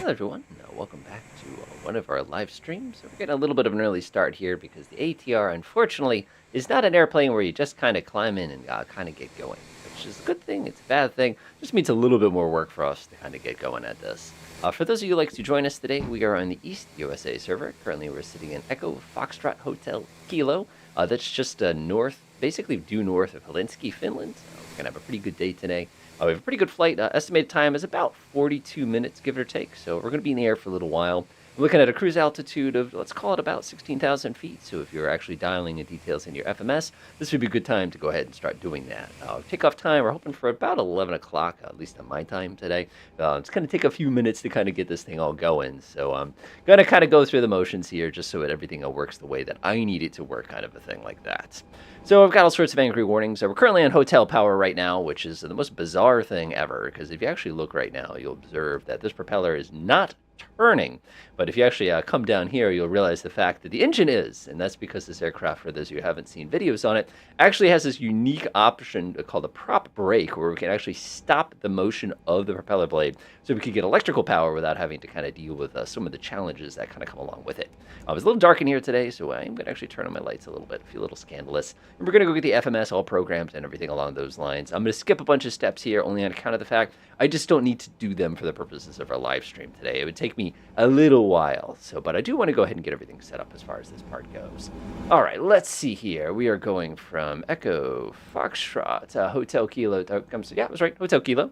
Hello everyone, welcome back to one of our live streams. We're getting a little bit of an early start here because the ATR, unfortunately, is not an airplane where you just kind of climb in and kind of get going, which is a good thing. It's a bad thing. Just means a little bit more work for us to kind of get going at this. For those of you who like to join us today, we are on the East USA server. Currently, we're sitting in Echo Foxtrot Hotel Kilo. That's just north, basically due north of Helsinki, Finland. We're going to have a pretty good day today. We have a pretty good flight. Estimated time is about 42 minutes, give or take. So we're going to be in the air for a little while. We're looking at a cruise altitude of, let's call it about 16,000 feet. So if you're actually dialing in details in your FMS, this would be a good time to go ahead and start doing that. Takeoff time, we're hoping for about 11 o'clock, at least on my time today. It's going to take a few minutes to kind of get this thing all going. So I'm going to kind of go through the motions here just so that everything works the way that I need it to work, kind of a thing like that. So I've got all sorts of angry warnings. We're currently on hotel power right now, which is the most bizarre thing ever, because if you actually look right now, you'll observe that this propeller is not turning. But if you actually come down here, you'll realize the fact that the engine is, and that's because this aircraft, for those of you who haven't seen videos on it, actually has this unique option called a prop brake, where we can actually stop the motion of the propeller blade so we can get electrical power without having to kind of deal with some of the challenges that kind of come along with it. It's a little dark in here today, so I'm going to actually turn on my lights a little bit, feel a little scandalous. And we're going to go get the FMS all programmed and everything along those lines. I'm going to skip a bunch of steps here, only on account of the fact I just don't need to do them for the purposes of our live stream today. It would take me a little while, but I do want to go ahead and get everything set up as far as this part goes. All right, let's see here. We are going from Echo Foxtrot Hotel Kilo. Yeah, I was right. Hotel Kilo.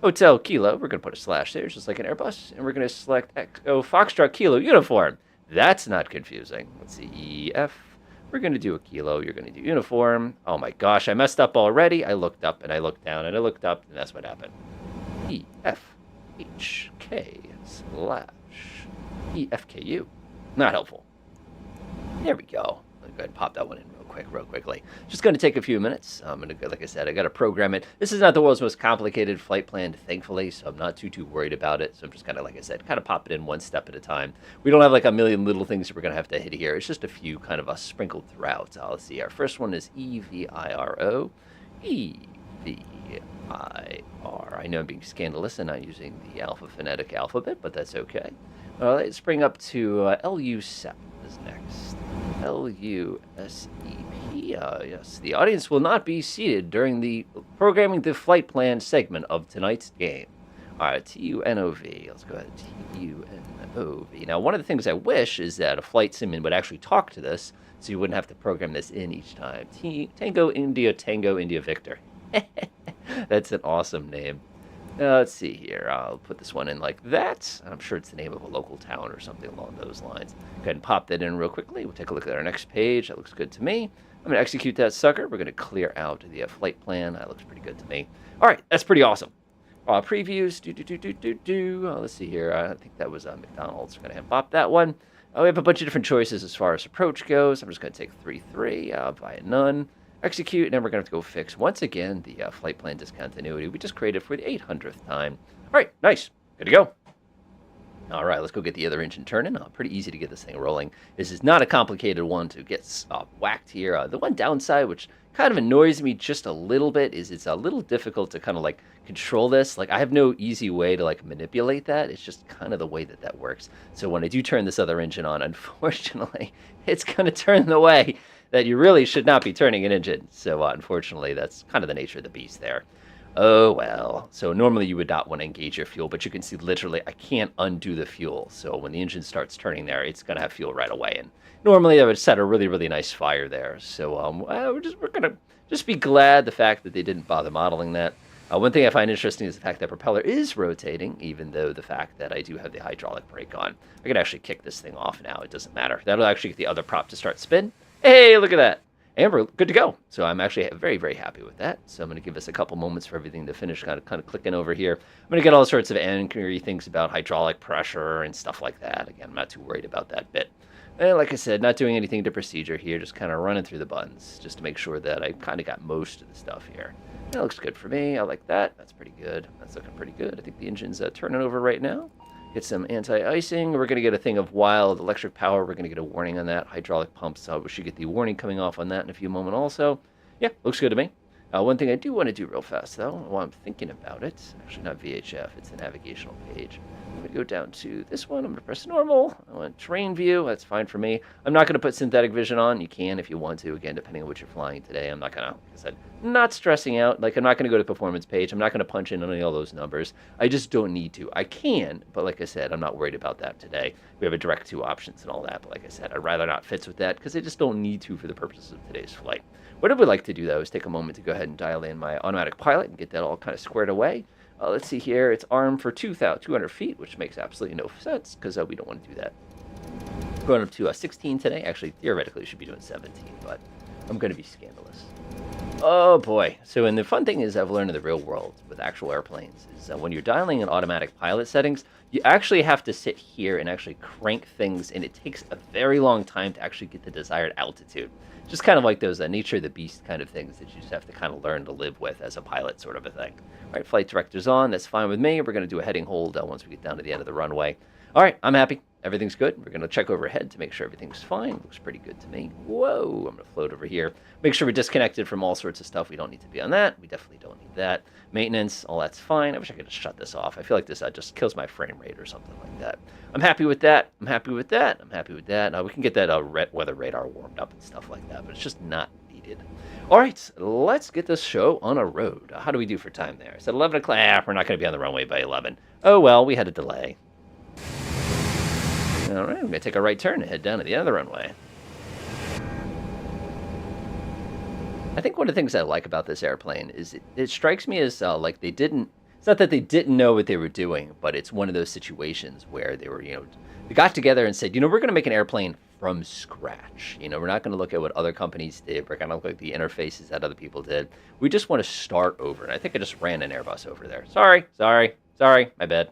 Hotel Kilo. We're going to put a slash there, just like an Airbus, and we're going to select Echo Foxtrot Kilo uniform. That's not confusing. Let's see, EF. We're going to do a kilo. You're going to do uniform. Oh my gosh, I messed up already. I looked up and I looked down and I looked up, and that's what happened. EFHK / EFKU. Not helpful. There we go. I'll go ahead and pop that one in real quickly. Just going to take a few minutes. I'm going to, like I said, I got to program it. This is not the world's most complicated flight plan, thankfully, so I'm not too worried about it. So I'm just kind of, like I said, kind of pop it in one step at a time. We don't have like a million little things that we're going to have to hit here. It's just a few kind of sprinkled throughout. Let's see. Our first one is EVIRO. EVIR. I know I'm being scandalous and not using the alphabetic alphabet, but that's okay. Let's bring up to LUSEP is next. LUSEP. Yes, the audience will not be seated during the programming the flight plan segment of tonight's game. All right, TUNOV. Let's go ahead. TUNOV. Now, one of the things I wish is that a flight simulator would actually talk to this, so you wouldn't have to program this in each time. Tango India Victor. That's an awesome name. Let's see here. I'll put this one in like that. I'm sure it's the name of a local town or something along those lines. Go ahead and pop that in real quickly. We'll take a look at our next page. That looks good to me. I'm going to execute that sucker. We're going to clear out the flight plan. That looks pretty good to me. All right, that's pretty awesome. Previews. Let's see here. I think that was McDonald's. We're going to pop that one. We have a bunch of different choices as far as approach goes. I'm just going to take 3-3 by none. Execute, and then we're going to have to go fix, once again, the flight plan discontinuity we just created for the 800th time. All right, nice. Good to go. All right, let's go get the other engine turning. Pretty easy to get this thing rolling. This is not a complicated one to get whacked here. The one downside, which kind of annoys me just a little bit, is it's a little difficult to kind of like control this. Like, I have no easy way to like manipulate that. It's just kind of the way that works. So when I do turn this other engine on, unfortunately, it's going to turn the way that you really should not be turning an engine. So unfortunately, that's kind of the nature of the beast there. Oh, well. So normally you would not want to engage your fuel, but you can see literally I can't undo the fuel. So when the engine starts turning there, it's going to have fuel right away. And normally I would set a really, really nice fire there. So we're going to just be glad the fact that they didn't bother modeling that. One thing I find interesting is the fact that propeller is rotating, even though the fact that I do have the hydraulic brake on. I can actually kick this thing off now. It doesn't matter. That'll actually get the other prop to start spin. Hey, look at that. And we're good to go. So I'm actually very, very happy with that. So I'm going to give us a couple moments for everything to finish kind of clicking over here. I'm going to get all sorts of angry things about hydraulic pressure and stuff like that. Again, I'm not too worried about that bit. And like I said, not doing anything to procedure here, just kind of running through the buttons just to make sure that I kind of got most of the stuff here. That looks good for me. I like that. That's pretty good. That's looking pretty good. I think the engine's turning over right now. Get some anti-icing. We're going to get a thing of wild electric power. We're going to get a warning on that. Hydraulic pumps. We should get the warning coming off on that in a few moments also. Yeah, looks good to me. One thing I do want to do real fast, though, while I'm thinking about it, actually not VHF, it's the navigational page. going to go down to this one. I'm going to press normal. I want terrain view. That's fine for me. I'm not going to put synthetic vision on. You can if you want to, again, depending on what you're flying today. I'm not going to, like I said, not stressing out. Like, I'm not going to go to the performance page. I'm not going to punch in any of those numbers. I just don't need to. I can, but like I said, I'm not worried about that today. We have a direct to options and all that, but like I said, I'd rather not fits with that because I just don't need to for the purposes of today's flight. What I would like to do, though, is take a moment to go ahead and dial in my automatic pilot and get that all kind of squared away. Let's see here. It's armed for 200 feet, which makes absolutely no sense because we don't want to do that. Going up to 16 today. Actually, theoretically, we should be doing 17, but I'm going to be scandalous. Oh, boy. So, and the fun thing is I've learned in the real world with actual airplanes is when you're dialing in automatic pilot settings, you actually have to sit here and actually crank things, and it takes a very long time to actually get the desired altitude. Just kind of like those nature of the beast kind of things that you just have to kind of learn to live with as a pilot sort of a thing. All right, flight director's on. That's fine with me. We're going to do a heading hold once we get down to the end of the runway. All right, I'm happy. Everything's good. We're going to check overhead to make sure everything's fine. Looks pretty good to me. Whoa, I'm going to float over here. Make sure we're disconnected from all sorts of stuff. We don't need to be on that. We definitely don't need that. Maintenance, all that's fine. I wish I could just shut this off. I feel like this just kills my frame rate or something like that. I'm happy with that. I'm happy with that. I'm happy with that. We can get that weather radar warmed up and stuff like that, but it's just not needed. All right, let's get this show on a road. How do we do for time there? I said 11 o'clock. We're not going to be on the runway by 11. Oh, well, we had a delay. All right, I'm going to take a right turn and head down to the end of the runway. I think one of the things I like about this airplane is it strikes me as like they didn't, it's not that they didn't know what they were doing, but it's one of those situations where they were, they got together and said, we're going to make an airplane from scratch. We're not going to look at what other companies did. We're going to look at the interfaces that other people did. We just want to start over. And I think I just ran an Airbus over there. Sorry. My bad.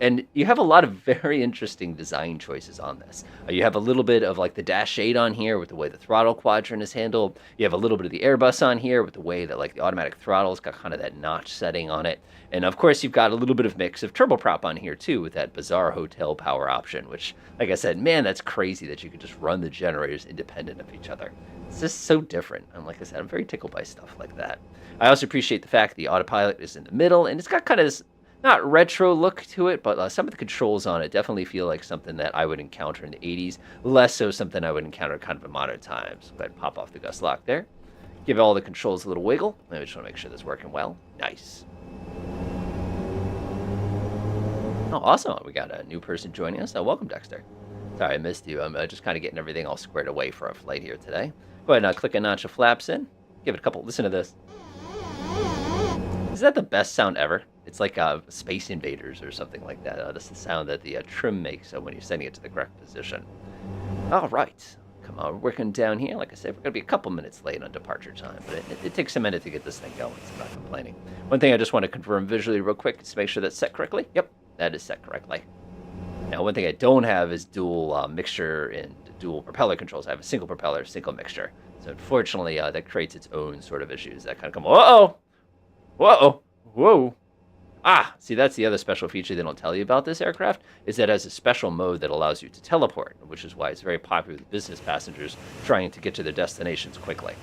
And you have a lot of very interesting design choices on this. You have a little bit of like the Dash 8 on here with the way the throttle quadrant is handled. You have a little bit of the Airbus on here with the way that like the automatic throttle's got kind of that notch setting on it. And of course, you've got a little bit of mix of turboprop on here too with that bizarre hotel power option, which, like I said, man, that's crazy that you could just run the generators independent of each other. It's just so different. And like I said, I'm very tickled by stuff like that. I also appreciate the fact the autopilot is in the middle, and it's got kind of this not retro look to it, but some of the controls on it definitely feel like something that I would encounter in the 80s, less so something I would encounter kind of in modern times. Go ahead and pop off the gust lock there. Give all the controls a little wiggle. I just want to make sure this is working well. Nice. Oh, awesome. We got a new person joining us. Welcome, Dexter. Sorry, I missed you. I'm just kind of getting everything all squared away for our flight here today. Go ahead and click a notch of flaps in. Give it a couple. Listen to this. Is that the best sound ever? It's like Space Invaders or something like that. That's the sound that the trim makes when you're sending it to the correct position. All right. Come on, we're working down here. Like I said, we're going to be a couple minutes late on departure time, but it takes a minute to get this thing going, so I'm not complaining. One thing I just want to confirm visually real quick is to make sure that's set correctly. Yep, that is set correctly. Now, one thing I don't have is dual mixture and dual propeller controls. I have a single propeller, single mixture. So unfortunately, that creates its own sort of issues that kind of come, whoa. Ah, see, that's the other special feature they don't tell you about this aircraft, is that it has a special mode that allows you to teleport, which is why it's very popular with business passengers trying to get to their destinations quickly.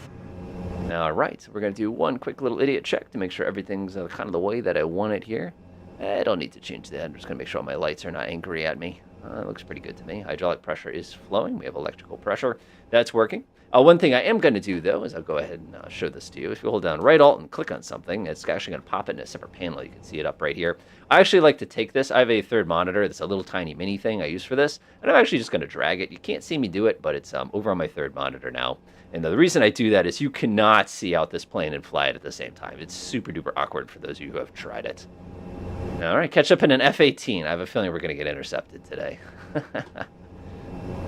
All right, so we're going to do one quick little idiot check to make sure everything's kind of the way that I want it here. I don't need to change that. I'm just going to make sure all my lights are not angry at me. It looks pretty good to me. Hydraulic pressure is flowing. We have electrical pressure. That's working. One thing I am going to do, though, is I'll go ahead and show this to you. If you hold down right alt and click on something, it's actually going to pop it in a separate panel. You can see it up right here. I actually like to take this. I have a third monitor. That's a little tiny mini thing I use for this. And I'm actually just going to drag it. You can't see me do it, but it's over on my third monitor now. And the reason I do that is you cannot see out this plane and fly it at the same time. It's super duper awkward for those of you who have tried it. All right, catch up in an F-18. I have a feeling we're going to get intercepted today.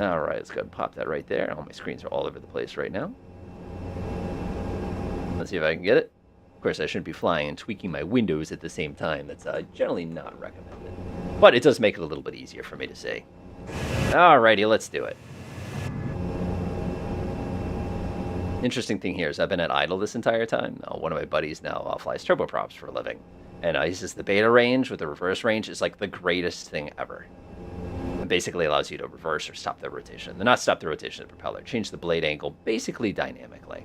All right, let's go ahead and pop that right there. All my screens are all over the place right now. Let's see if I can get it. Of course, I shouldn't be flying and tweaking my windows at the same time. That's generally not recommended. But it does make it a little bit easier for me to see. All righty, let's do it. Interesting thing here is I've been at idle this entire time. One of my buddies now flies turboprops for a living. And he says the beta range with the reverse range is like the greatest thing ever. It basically allows you to reverse or stop the rotation. Not stop the rotation of the propeller, change the blade angle basically dynamically.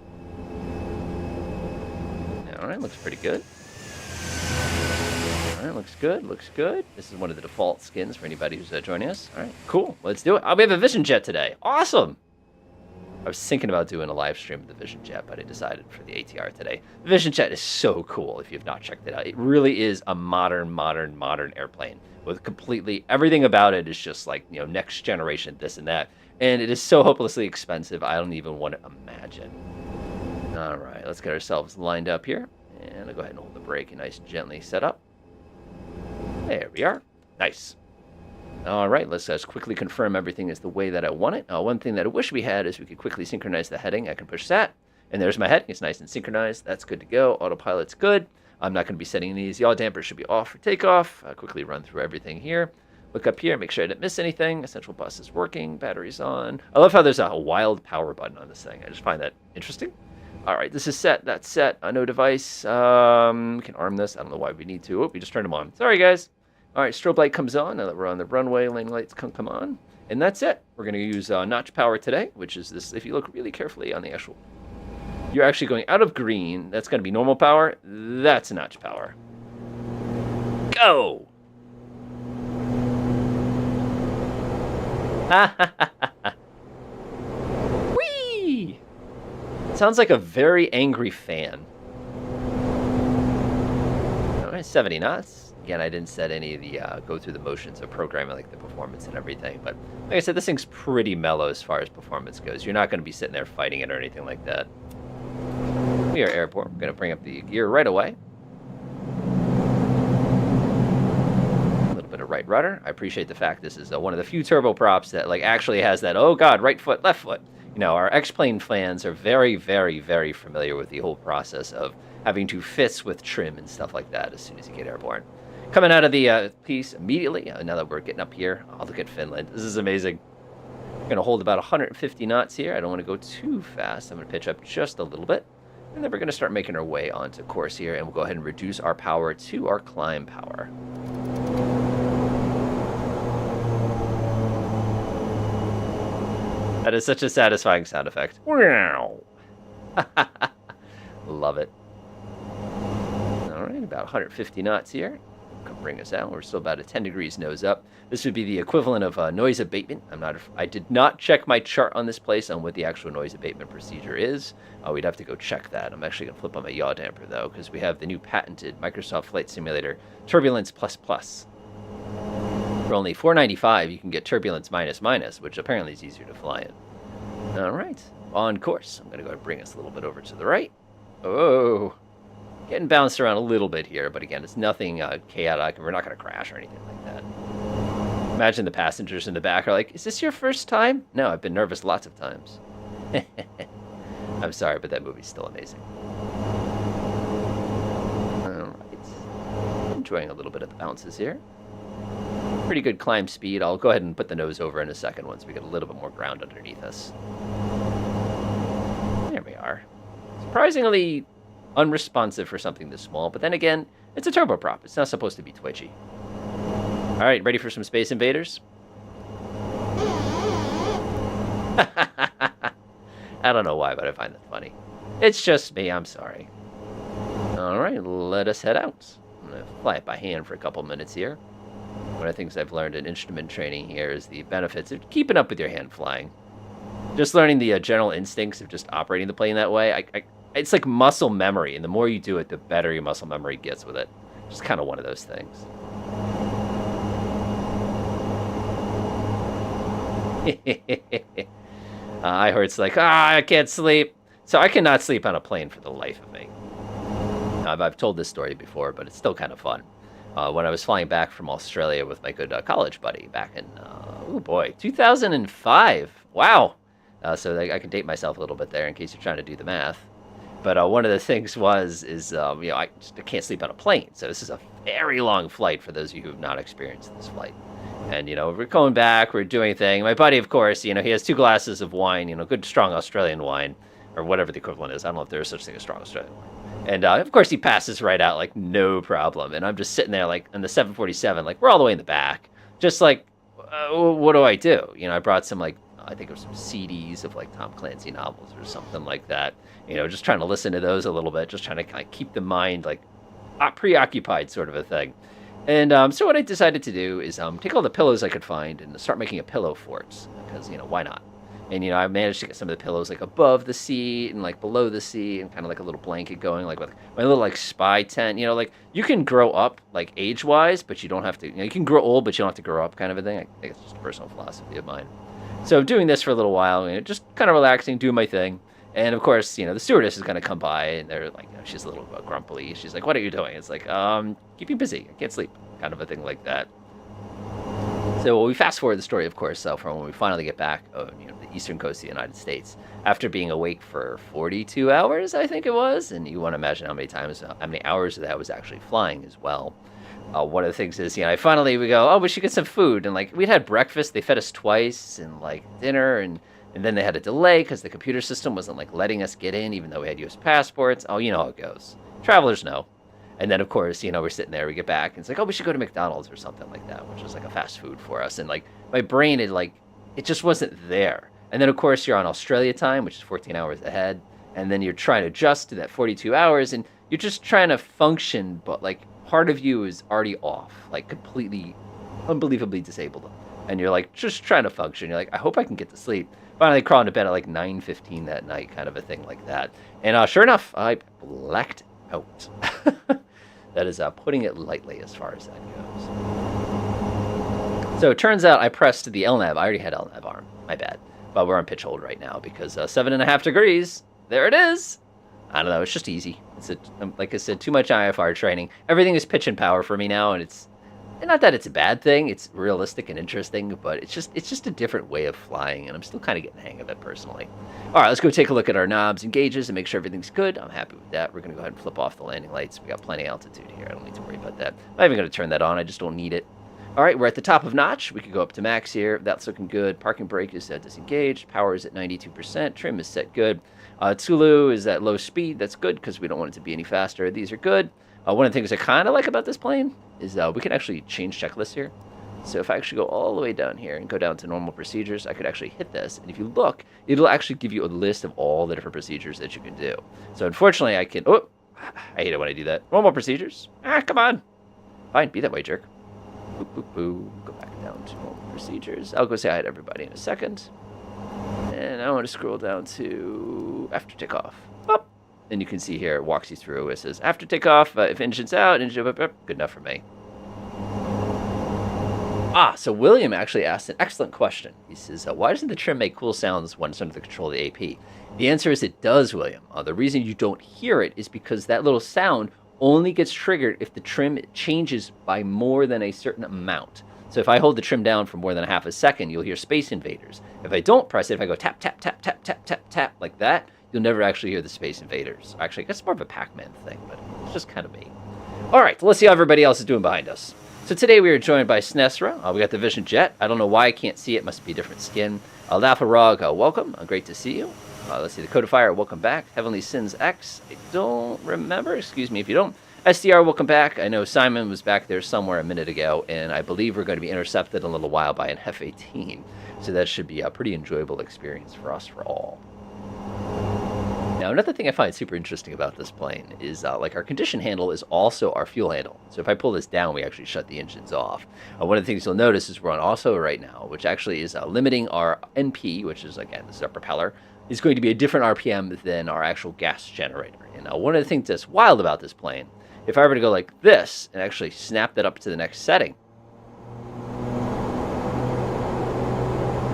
All right, looks pretty good. All All right, looks good, looks good. This is one of the default skins for anybody who's joining us. All right, cool. Let's do it. Oh, we have a Vision Jet today. Awesome. I was thinking about doing a live stream of the Vision Jet, but I decided for the ATR today. The Vision Jet is so cool if you've not checked it out. It really is a modern airplane with completely everything about it is just like, you know, next generation, this and that. And it is so hopelessly expensive, I don't even want to imagine. All right, let's get ourselves lined up here. And I'll go ahead and hold the brake and nice and gently set up. There we are. Nice. All right, let's just quickly confirm everything is the way that I want it. One thing that I wish we had is we could quickly synchronize the heading. I can push that, and there's my heading. It's nice and synchronized. That's good to go. Autopilot's good. I'm not going to be setting these. Yaw dampers should be off for takeoff. I'll quickly run through everything here. Look up here, make sure I didn't miss anything. Essential bus is working. Battery's on. I love how there's a wild power button on this thing. I just find that interesting. All right, this is set. That's set. No device. We can arm this. I don't know why we need to. Oh, we just turned them on. Sorry, guys. All right, strobe light comes on. Now that we're on the runway, lane lights come on. And that's it. We're going to use notch power today, which is this. If you look really carefully on the actual... You're actually going out of green. That's going to be normal power. That's notch power. Go! Whee! Sounds like a very angry fan. All right, 70 knots. Again, I didn't set any of the go through the motions of programming, like the performance and everything. But like I said, this thing's pretty mellow as far as performance goes. You're not going to be sitting there fighting it or anything like that. We are airborne. We're going to bring up the gear right away. A little bit of right rudder. I appreciate the fact this is one of the few turboprops that like actually has that, oh God, right foot, left foot. You know, our X-Plane fans are very familiar with the whole process of having to fist with trim and stuff like that as soon as you get airborne. Coming out of the piece immediately, now that we're getting up here, oh, look at Finland. This is amazing. I'm going to hold about 150 knots here. I don't want to go too fast. I'm going to pitch up just a little bit. And then we're going to start making our way onto course here, and we'll go ahead and reduce our power to our climb power. That is such a satisfying sound effect. Wow. Love it. All right, about 150 knots here. Come bring us out. We're still about a 10 degrees nose up. This would be the equivalent of noise abatement. I did not check my chart on this place on what the actual noise abatement procedure is. We'd have to go check that. I'm actually going to flip on my yaw damper, though, because we have the new patented Microsoft Flight Simulator Turbulence Plus Plus. For only $4.95, you can get Turbulence Minus Minus, which apparently is easier to fly in. All right, on course. I'm going to go ahead and bring us a little bit over to the right. Oh, getting bounced around a little bit here, but again, it's nothing chaotic, and we're not going to crash or anything like that. Imagine the passengers in the back are like, is this your first time? No, I've been nervous lots of times. I'm sorry, but that movie's still amazing. All right. Enjoying a little bit of the bounces here. Pretty good climb speed. I'll go ahead and put the nose over in a second once we get a little bit more ground underneath us. There we are. Surprisingly unresponsive for something this small, but then again, it's a turboprop. It's not supposed to be twitchy. All right, ready for some Space Invaders? I don't know why, but I find that funny. It's just me, I'm sorry. All right, let us head out. I'm going to fly it by hand for a couple minutes here. One of the things I've learned in instrument training here is the benefits of keeping up with your hand flying. Just learning the general instincts of just operating the plane that way. It's like muscle memory, and the more you do it, the better your muscle memory gets with it. Just kind of one of those things. I heard it's like, I can't sleep. So I cannot sleep on a plane for the life of me. I've told this story before, but it's still kind of fun. When I was flying back from Australia with my good college buddy back in, 2005. Wow. So I can date myself a little bit there in case you're trying to do the math. But one of the things I can't sleep on a plane. So this is a very long flight for those of you who have not experienced this flight. And, we're going back, we're doing a thing. My buddy, of course, he has 2 glasses of wine, good, strong Australian wine, or whatever the equivalent is. I don't know if there's such thing as strong Australian wine. And, of course, he passes right out, like, no problem. And I'm just sitting there, like, on the 747, like, we're all the way in the back. Just like, what do I do? I brought some, like, I think it was some CDs of, like, Tom Clancy novels or something like that. Just trying to listen to those a little bit, just trying to kind of keep the mind, like, preoccupied sort of a thing. And so what I decided to do is take all the pillows I could find and start making a pillow fort because, why not? And, I managed to get some of the pillows like above the seat and like below the seat and kind of like a little blanket going, like with my little like spy tent, like you can grow up like age wise, but you don't have to, you can grow old, but you don't have to grow up kind of a thing. I think it's just a personal philosophy of mine. So doing this for a little while, just kind of relaxing, doing my thing. And of course, the stewardess is going to come by and they're like, she's a little grumpy. She's like, what are you doing? It's like, keep you busy. I can't sleep. Kind of a thing like that. So we fast forward the story, of course, from when we finally get back on the eastern coast of the United States after being awake for 42 hours, I think it was. And you want to imagine how many hours of that was actually flying as well. One of the things is, finally we go, we should get some food. And like we'd had breakfast, they fed us twice, and like dinner, and then they had a delay because the computer system wasn't like letting us get in, even though we had U.S. passports. Oh, you know how it goes. Travelers know. And then, of course, we're sitting there, we get back, and it's like, we should go to McDonald's or something like that, which was like a fast food for us. And like my brain it just wasn't there. And then, of course, you're on Australia time, which is 14 hours ahead. And then you're trying to adjust to that 42 hours, and you're just trying to function, but like part of you is already off, like completely, unbelievably disabled. And you're like just trying to function. You're like, I hope I can get to sleep. Finally crawling to bed at like 9:15 that night, kind of a thing like that. And sure enough, I blacked out. That is putting it lightly as far as that goes. So it turns out I pressed the LNAV. I already had LNAV arm. My bad. But we're on pitch hold right now because 7.5 degrees. There it is. I don't know. It's just easy. Like I said, too much IFR training. Everything is pitch and power for me now, and it's not that it's a bad thing. It's realistic and interesting, but it's just a different way of flying, and I'm still kind of getting the hang of it personally. All right, let's go take a look at our knobs and gauges and make sure everything's good. I'm happy with that. We're going to go ahead and flip off the landing lights. We got plenty of altitude here. I don't need to worry about that. I'm not even going to turn that on. I just don't need it. All right, we're at the top of notch. We could go up to max here. That's looking good. Parking brake is disengaged. Power is at 92%. Trim is set good. Tulu is at low speed. That's good because we don't want it to be any faster. These are good. One of the things I kind of like about this plane is we can actually change checklists here. So if I actually go all the way down here and go down to normal procedures, I could actually hit this. And if you look, it'll actually give you a list of all the different procedures that you can do. So unfortunately, I can... Oh, I hate it when I do that. Normal procedures. Come on. Fine, be that way, jerk. Boop, boop, boop. Go back down to normal procedures. I'll go say hi to everybody in a second. And I want to scroll down to after takeoff. Up. And you can see here, it walks you through. It says, after takeoff, if engine's out, engine up, good enough for me. So William actually asked an excellent question. He says, why doesn't the trim make cool sounds when it's under the control of the AP? The answer is it does, William. The reason you don't hear it is because that little sound only gets triggered if the trim changes by more than a certain amount. So if I hold the trim down for more than a half a second, you'll hear Space Invaders. If I don't press it, if I go tap, tap, tap, tap, tap, tap, tap, like that, you'll never actually hear the Space Invaders. Actually, I guess it's more of a Pac-Man thing, but it's just kind of me. All right, let's see how everybody else is doing behind us. So today we are joined by Snesra. We got the Vision Jet. I don't know why I can't see it. Must be a different skin. Lafarog, welcome. Great to see you. Let's see, the Codifier, welcome back. Heavenly Sins X, I don't remember. Excuse me if you don't. SDR, welcome back. I know Simon was back there somewhere a minute ago, and I believe we're going to be intercepted in a little while by an F-18. So that should be a pretty enjoyable experience for us for all. Now, another thing I find super interesting about this plane is like our condition handle is also our fuel handle. So if I pull this down, we actually shut the engines off. One of the things you'll notice is we're on auto right now, which actually is limiting our NP, which is, again, this is our propeller, is going to be a different RPM than our actual gas generator. And one of the things that's wild about this plane, if I were to go like this and actually snap that up to the next setting,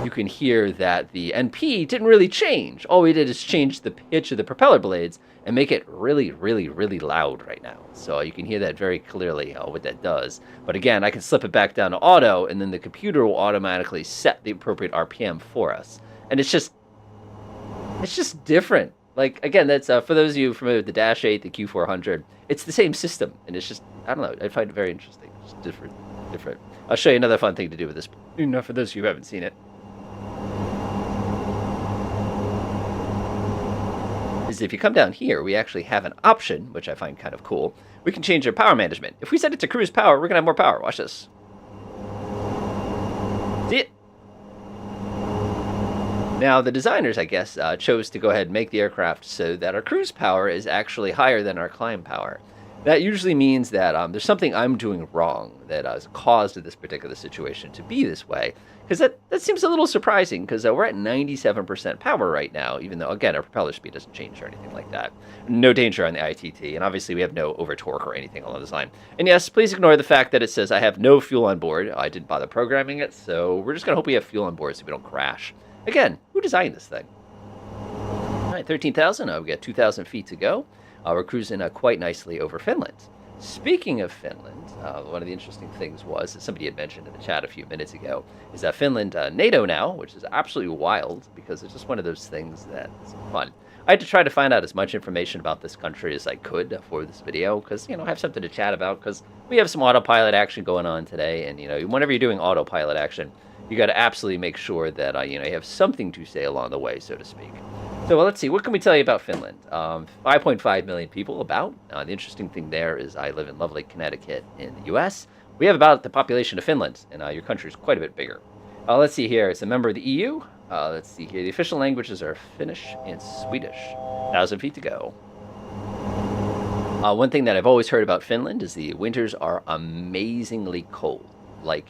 you can hear that the NP didn't really change. All we did is change the pitch of the propeller blades and make it really, really, really loud right now. So you can hear that very clearly, what that does. But again, I can slip it back down to auto, and then the computer will automatically set the appropriate RPM for us. And it's just different. Like, again, that's for those of you familiar with the Dash 8, the Q400, it's the same system. And it's just, I don't know, I find it very interesting. It's different. I'll show you another fun thing to do with this, for those of you who haven't seen it. Is if you come down here, we actually have an option, which I find kind of cool. We can change our power management. If we set it to cruise power, we're going to have more power. Watch this. See it? Now, the designers, I guess, chose to go ahead and make the aircraft so that our cruise power is actually higher than our climb power. that usually means that there's something I'm doing wrong that has caused this particular situation to be this way. Because that seems a little surprising, because we're at 97% power right now, even though, again, our propeller speed doesn't change or anything like that. No danger on the ITT, and obviously we have no over torque or anything along this line. And yes, please ignore the fact that it says I have no fuel on board. I didn't bother programming it, so we're just going to hope we have fuel on board so we don't crash. Again, who designed this thing? All right, 13,000. We got 2,000 feet to go. We're cruising quite nicely over Finland. Speaking of Finland, one of the interesting things was, as somebody had mentioned in the chat a few minutes ago, is that Finland NATO now, which is absolutely wild, because it's just one of those things that's fun. I had to try to find out as much information about this country as I could for this video, because, I have something to chat about, because we have some autopilot action going on today, and, whenever you're doing autopilot action, you got to absolutely make sure that, you have something to say along the way, so to speak. So let's see, what can we tell you about Finland? 5.5 million people about. The interesting thing there is I live in lovely Connecticut in the U.S. We have about the population of Finland, and your country is quite a bit bigger. Let's see here, it's a member of the EU. Let's see here, the official languages are Finnish and Swedish. 1,000 feet to go. One thing that I've always heard about Finland is the winters are amazingly cold. Like,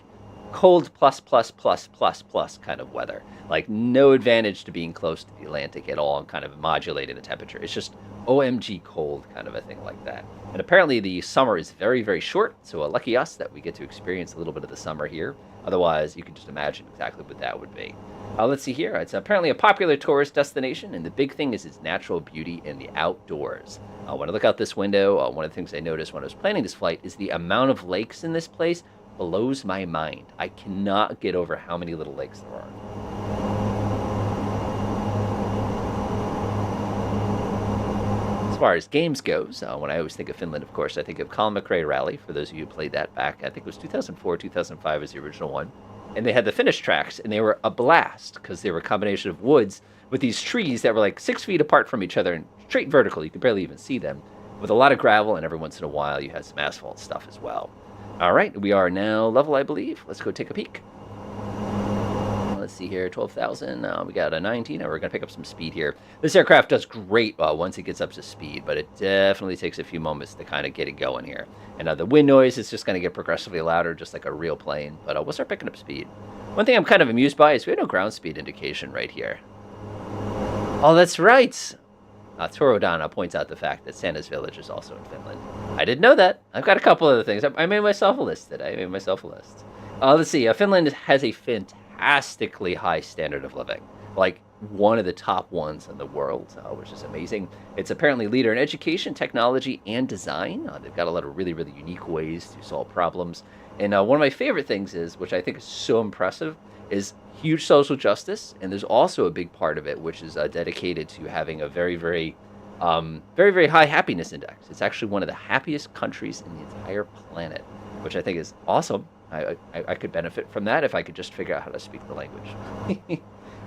cold plus kind of weather. Like, no advantage to being close to the Atlantic at all and kind of modulating the temperature. It's just OMG cold kind of a thing like that. And apparently the summer is very, very short, so lucky us that we get to experience a little bit of the summer here. Otherwise, you can just imagine exactly what that would be. Let's see here. It's apparently a popular tourist destination, and the big thing is its natural beauty in the outdoors. When I look out this window, one of the things I noticed when I was planning this flight is the amount of lakes in this place blows my mind. I cannot get over how many little lakes there are. As far as games goes, when I always think of Finland, of course, I think of Colin McRae Rally. For those of you who played that back, I think it was 2004, 2005 was the original one. And they had the Finnish tracks, and they were a blast because they were a combination of woods with these trees that were like 6 feet apart from each other and straight vertical. You could barely even see them, with a lot of gravel, and every once in a while you had some asphalt stuff as well. All right, we are now level, I believe. Let's go take a peek. Let's see here, 12,000. We got a 19. We're going to pick up some speed here. This aircraft does great once it gets up to speed, but it definitely takes a few moments to kind of get it going here. And the wind noise is just going to get progressively louder, just like a real plane. But we'll start picking up speed. One thing I'm kind of amused by is we have no ground speed indication right here. Oh, that's right. Torodana points out the fact that Santa's Village is also in Finland. I didn't know that. I've got a couple other things. I made myself a list today. Let's see. Finland has a fantastically high standard of living. Like, one of the top ones in the world, which is amazing. It's apparently leader in education, technology, and design. They've got a lot of really, really unique ways to solve problems. And one of my favorite things is, which I think is so impressive, is huge social justice. And there's also a big part of it, which is dedicated to having a very, very high happiness index. It's actually one of the happiest countries in the entire planet, which I think is awesome. I could benefit from that if I could just figure out how to speak the language.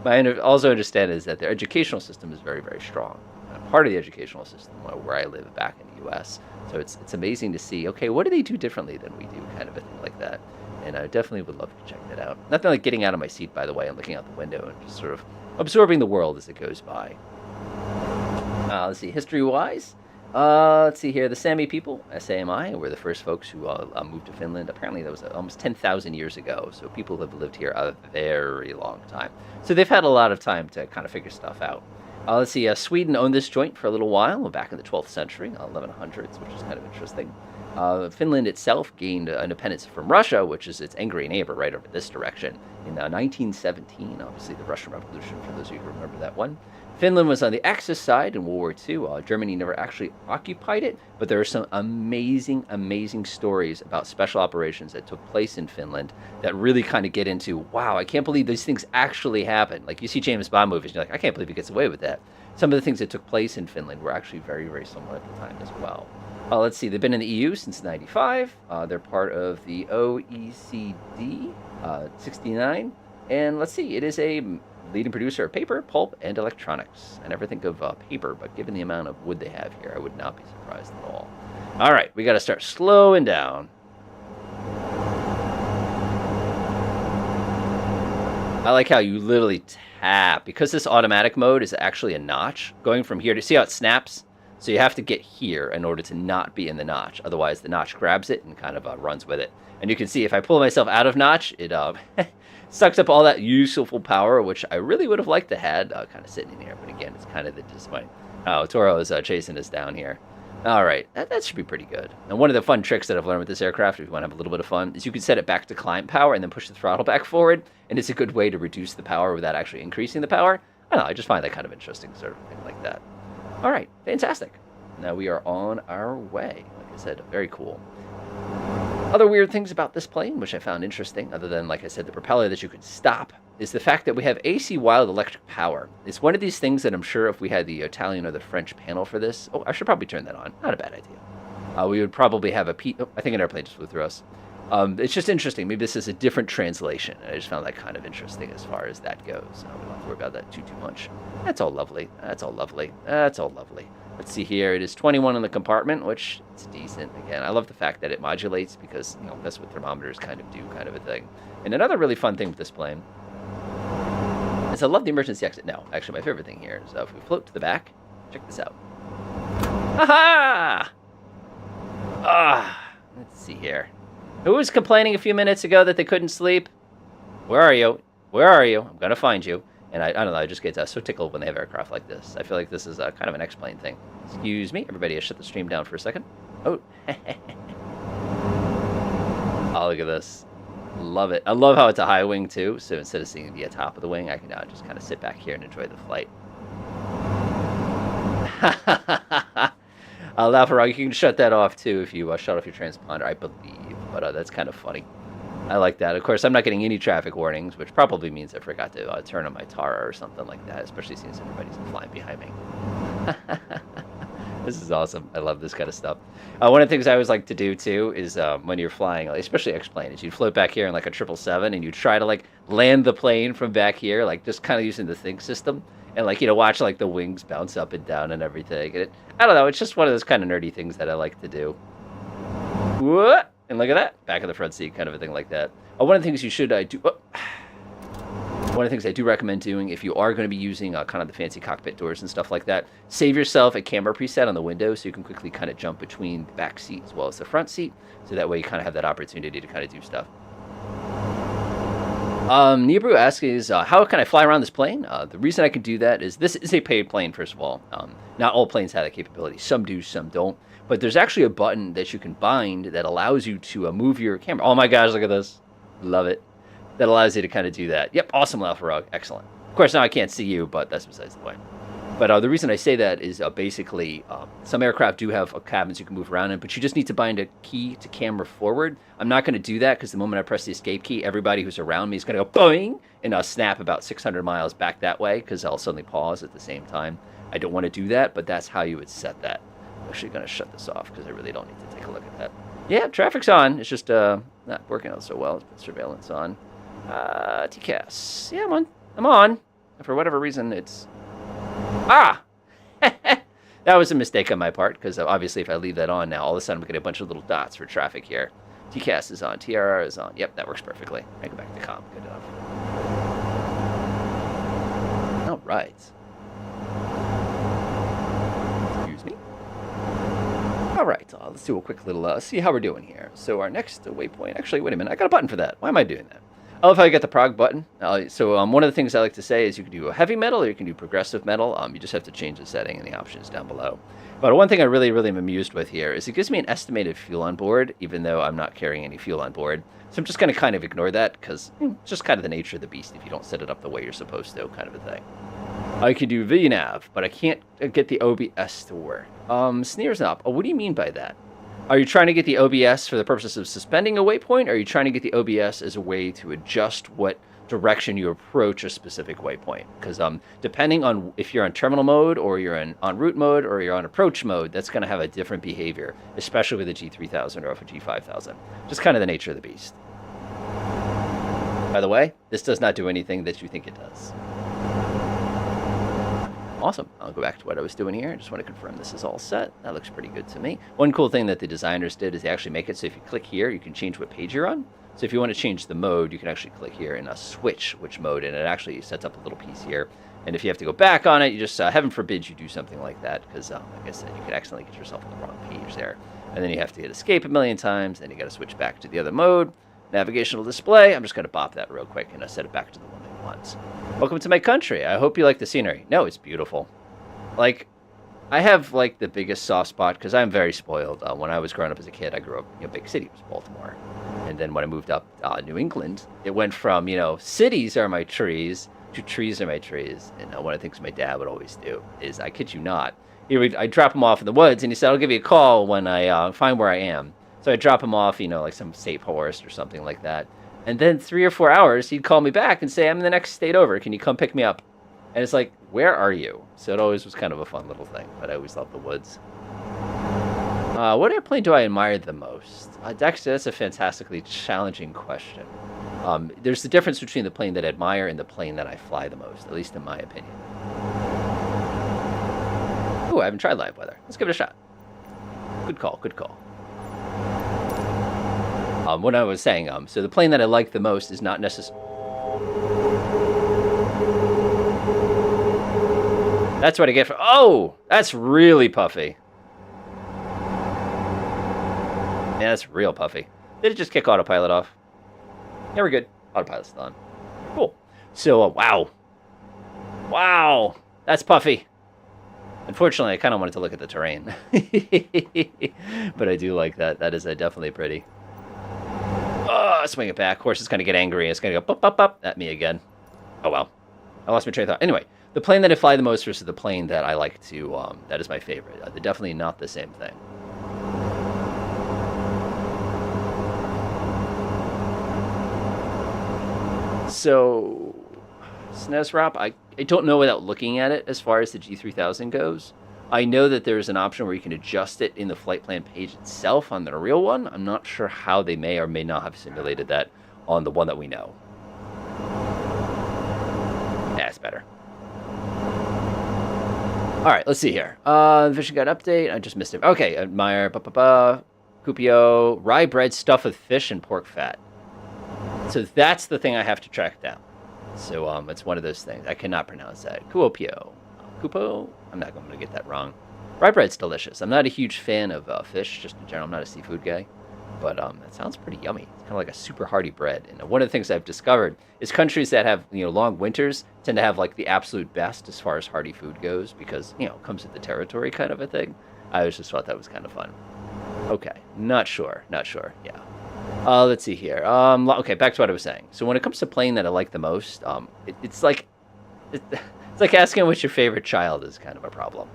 I also understand is that their educational system is very, very strong. I'm part of the educational system where I live back in the U.S. So it's amazing to see, okay, what do they do differently than we do, kind of a thing like that. And I definitely would love to check that out. Nothing like getting out of my seat, by the way, and looking out the window and just sort of absorbing the world as it goes by. Let's see, history-wise. Let's see here. The Sami people, SAMI, were the first folks who moved to Finland. Apparently, that was almost 10,000 years ago. So people have lived here a very long time. So they've had a lot of time to kind of figure stuff out. Let's see. Sweden owned this joint for a little while, back in the 12th century, 1100s, which is kind of interesting. Finland itself gained independence from Russia, which is its angry neighbor right over this direction, in 1917. Obviously, the Russian Revolution, for those of you who remember that one. Finland was on the Axis side in World War II. Germany never actually occupied it, but there are some amazing, amazing stories about special operations that took place in Finland that really kind of get into, wow, I can't believe these things actually happened. Like, you see James Bond movies, and you're like, I can't believe he gets away with that. Some of the things that took place in Finland were actually very, very similar at the time as well. Let's see, they've been in the EU since 95. They're part of the OECD, 69. And let's see, it is a leading producer of paper, pulp, and electronics. I never think of paper, but given the amount of wood they have here, I would not be surprised at all. All right, we got to start slowing down. I like how you literally tap, because this automatic mode is actually a notch going from here to see how it snaps. So you have to get here in order to not be in the notch. Otherwise, the notch grabs it and kind of runs with it. And you can see if I pull myself out of notch, it sucks up all that useful power, which I really would have liked to had kind of sitting in here. But again, it's kind of the disappointing. Oh, Toro is chasing us down here. All right, that should be pretty good. And one of the fun tricks that I've learned with this aircraft, if you want to have a little bit of fun, is you can set it back to climb power and then push the throttle back forward. And it's a good way to reduce the power without actually increasing the power. I don't know, I just find that kind of interesting, sort of thing like that. All right, fantastic. Now we are on our way. Like I said, very cool. Other weird things about this plane, which I found interesting, other than, like I said, the propeller that you could stop, is the fact that we have AC wild electric power. It's one of these things that I'm sure if we had the Italian or the French panel for this, oh, I should probably turn that on. Not a bad idea. We would probably have a oh, I think an airplane just flew through us. It's just interesting. Maybe this is a different translation. I just found that kind of interesting as far as that goes. We don't have to worry about that too much. That's all lovely. That's all lovely. That's all lovely. Let's see here. It is 21 in the compartment, which is decent. Again, I love the fact that it modulates because, you know, that's what thermometers kind of do, kind of a thing. And another really fun thing with this plane is I love the emergency exit. No, actually, my favorite thing here is if we float to the back, check this out. Ha-ha! Let's see here. Who was complaining a few minutes ago that they couldn't sleep? Where are you? Where are you? I'm going to find you. And I don't know, I just get so tickled when they have aircraft like this. I feel like this is kind of an X-plane thing. Excuse me, everybody, I shut the stream down for a second. Oh. Oh, look at this. Love it. I love how it's a high wing, too. So instead of seeing the top of the wing, I can now just kind of sit back here and enjoy the flight. Lafarog, you can shut that off, too, if you shut off your transponder, I believe. But that's kind of funny. I like that. Of course, I'm not getting any traffic warnings, which probably means I forgot to turn on my Tara or something like that, especially since everybody's flying behind me. This is awesome. I love this kind of stuff. One of the things I always like to do, too, is when you're flying, especially X-plane, is you'd float back here in like a 777, and you try to like land the plane from back here, like just kind of using the think system, and like, you know, watch like the wings bounce up and down and everything. And I don't know, it's just one of those kind of nerdy things that I like to do. What? And look at that, back of the front seat, kind of a thing like that. One of the things you should do. One of the things I do recommend doing if you are going to be using kind of the fancy cockpit doors and stuff like that, save yourself a camera preset on the window so you can quickly kind of jump between the back seat as well as the front seat. So that way you kind of have that opportunity to kind of do stuff. Nibru asks is, how can I fly around this plane? The reason I can do that is this is a paid plane, first of all. Not all planes have that capability. Some do, some don't. But there's actually a button that you can bind that allows you to move your camera. Oh my gosh, look at this. Love it. That allows you to kind of do that. Yep, awesome, Lafarog. Excellent. Of course, now I can't see you, but that's besides the point. But the reason I say that is basically some aircraft do have cabins you can move around in, but you just need to bind a key to camera forward. I'm not going to do that because the moment I press the escape key, everybody who's around me is going to go boing, and I'll snap about 600 miles back that way because I'll suddenly pause at the same time. I don't want to do that, but that's how you would set that. I'm actually going to shut this off because I really don't need to take a look at that. Yeah, traffic's on. It's just not working out so well. Let's put surveillance on. TCAS. Yeah, I'm on. For whatever reason, it's... That was a mistake on my part, because obviously if I leave that on now, all of a sudden I'm going to get a bunch of little dots for traffic here. TCAS is on. TRR is on. Yep, that works perfectly. I go back to comm. Good enough. All right. Excuse me. All right, let's do a quick little see how we're doing here. So our next waypoint... Actually, wait a minute. I got a button for that. Why am I doing that? I love how you got the prog button. One of the things I like to say is you can do a heavy metal or you can do progressive metal. You just have to change the setting and the options down below. But one thing I really am amused with here is it gives me an estimated fuel on board, even though I'm not carrying any fuel on board. So I'm just going to kind of ignore that because it's just kind of the nature of the beast if you don't set it up the way you're supposed to, kind of a thing. I can do VNAV, but I can't get the OBS to work. Sneers up. Oh, what do you mean by that? Are you trying to get the OBS for the purposes of suspending a waypoint, or are you trying to get the OBS as a way to adjust what direction you approach a specific waypoint? Because depending on if you're on terminal mode, or you're en route mode, or you're on approach mode, that's going to have a different behavior, especially with a G3000 or a G5000. Just kind of the nature of the beast. By the way, this does not do anything that you think it does. Awesome. I'll go back to what I was doing here. I just want to confirm this is all set. That looks pretty good to me. One cool thing that the designers did is they actually make it so if you click here, you can change what page you're on. So if you want to change the mode, you can actually click here and switch which mode, and it actually sets up a little piece here. And if you have to go back on it, you just, heaven forbid you do something like that, because like I said, you could accidentally get yourself on the wrong page there. And then you have to hit escape a million times, then you got to switch back to the other mode. Navigational display, I'm just going to bop that real quick and set it back to the one I want. Welcome to my country. I hope you like the scenery. No, it's beautiful. Like, I have, like, the biggest soft spot, because I'm very spoiled. When I was growing up as a kid, I grew up in a big city, it was Baltimore. And then when I moved up New England, it went from, cities are my trees to trees are my trees. And one of the things my dad would always do is, I kid you not, I'd drop him off in the woods, and he said, I'll give you a call when I find where I am. So I'd drop him off, like some state forest or something like that. And then 3 or 4 hours, he'd call me back and say, I'm in the next state over. Can you come pick me up? And it's like, where are you? So it always was kind of a fun little thing, but I always loved the woods. What airplane do I admire the most? Dexter, that's a fantastically challenging question. There's the difference between the plane that I admire and the plane that I fly the most, at least in my opinion. Ooh, I haven't tried live weather. Let's give it a shot. Good call, good call. What I was saying, so the plane that I like the most is not necessarily... That's what I get for... Oh! That's really puffy. Yeah, that's real puffy. Did it just kick autopilot off? Yeah, we're good. Autopilot's still on. Cool. So, wow. Wow! That's puffy. Unfortunately, I kind of wanted to look at the terrain. But I do like that. That is definitely pretty. Oh, swing it back. Of course, it's going to get angry. It's going to go pop, pop, pop at me again. Oh, well. I lost my train of thought. Anyway, the plane that I fly the most versus the plane that I like to, that is my favorite. They're definitely not the same thing. So, SNESRAP, I don't know without looking at it as far as the G3000 goes. I know that there's an option where you can adjust it in the flight plan page itself on the real one. I'm not sure how they may or may not have simulated that on the one that we know. Yeah, it's better. All right, let's see here. Fishing guide update. I just missed it. Okay, admire, Cupio, rye bread stuffed with fish and pork fat. So that's the thing I have to track down. So it's one of those things. I cannot pronounce that. Cuopio. Cupo? I'm not going to get that wrong. Rye bread's delicious. I'm not a huge fan of fish, just in general. I'm not a seafood guy. But it sounds pretty yummy. It's kind of like a super hearty bread. And one of the things I've discovered is countries that have, long winters tend to have, like, the absolute best as far as hearty food goes because, it comes with the territory kind of a thing. I always just thought that was kind of fun. Okay. Not sure. Yeah. Let's see here. Okay, back to what I was saying. So when it comes to plane that I like the most, it's like asking what your favorite child is kind of a problem.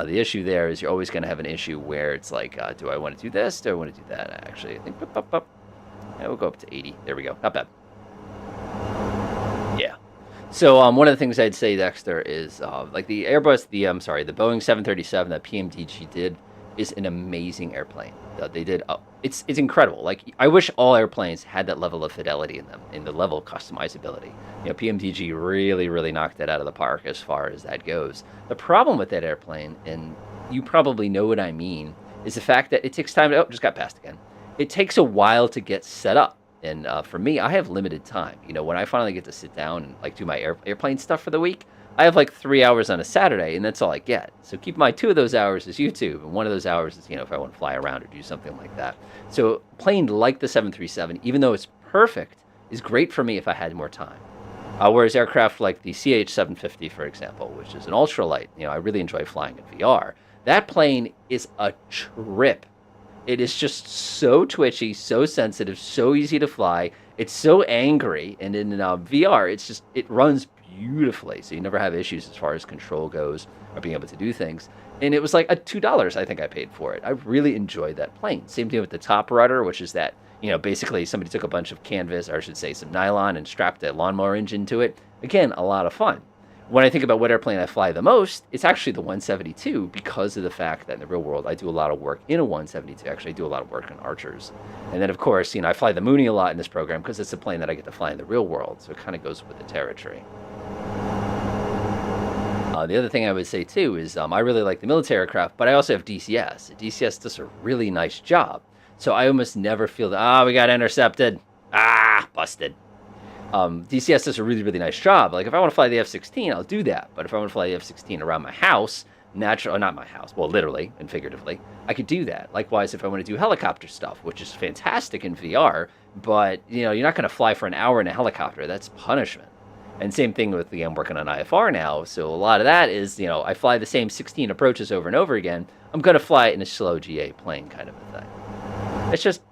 The issue there is you're always going to have an issue where it's like, do I want to do this? Do I want to do that? Actually, I think, yeah, we'll go up to 80. There we go. Not bad. Yeah. So one of the things I'd say, Dexter, is like the Airbus, the Boeing 737 that PMDG did is an amazing airplane. They did, it's incredible. Like, I wish all airplanes had that level of fidelity in them, in the level of customizability. PMDG really, really knocked it out of the park as far as that goes. The problem with that airplane, and you probably know what I mean, is the fact that it takes time to, just got passed again. It takes a while to get set up. And for me, I have limited time. When I finally get to sit down and like do my airplane stuff for the week, I have like 3 hours on a Saturday, and that's all I get. So keep in mind, 2 of those hours is YouTube, and 1 of those hours is, if I want to fly around or do something like that. So plane like the 737, even though it's perfect, is great for me if I had more time. Whereas aircraft like the CH-750, for example, which is an ultralight, I really enjoy flying in VR. That plane is a trip. It is just so twitchy, so sensitive, so easy to fly. It's so angry, and in VR, it runs beautifully, so you never have issues as far as control goes or being able to do things. And it was like $2 I think I paid for it. I really enjoyed that plane. Same thing with the top rudder, which is that, basically somebody took a bunch of canvas, or I should say some nylon, and strapped a lawnmower engine to it. Again, a lot of fun. When I think about what airplane I fly the most, it's actually the 172, because of the fact that in the real world I do a lot of work in a 172. Actually, I do a lot of work on Archers. And then, of course, I fly the Mooney a lot in this program because it's a plane that I get to fly in the real world, so it kind of goes with the territory. The other thing I would say, too, is I really like the military aircraft, but I also have DCS. DCS does a really nice job. So I almost never feel that, we got intercepted. Ah, busted. DCS does a really, really nice job. Like, if I want to fly the F-16, I'll do that. But if I want to fly the F-16 around my house, not my house, well, literally and figuratively, I could do that. Likewise, if I want to do helicopter stuff, which is fantastic in VR, but, you're not going to fly for an hour in a helicopter. That's punishment. And same thing with, I'm working on IFR now, so a lot of that is, I fly the same 16 approaches over and over again. I'm going to fly it in a slow GA plane kind of a thing. It's just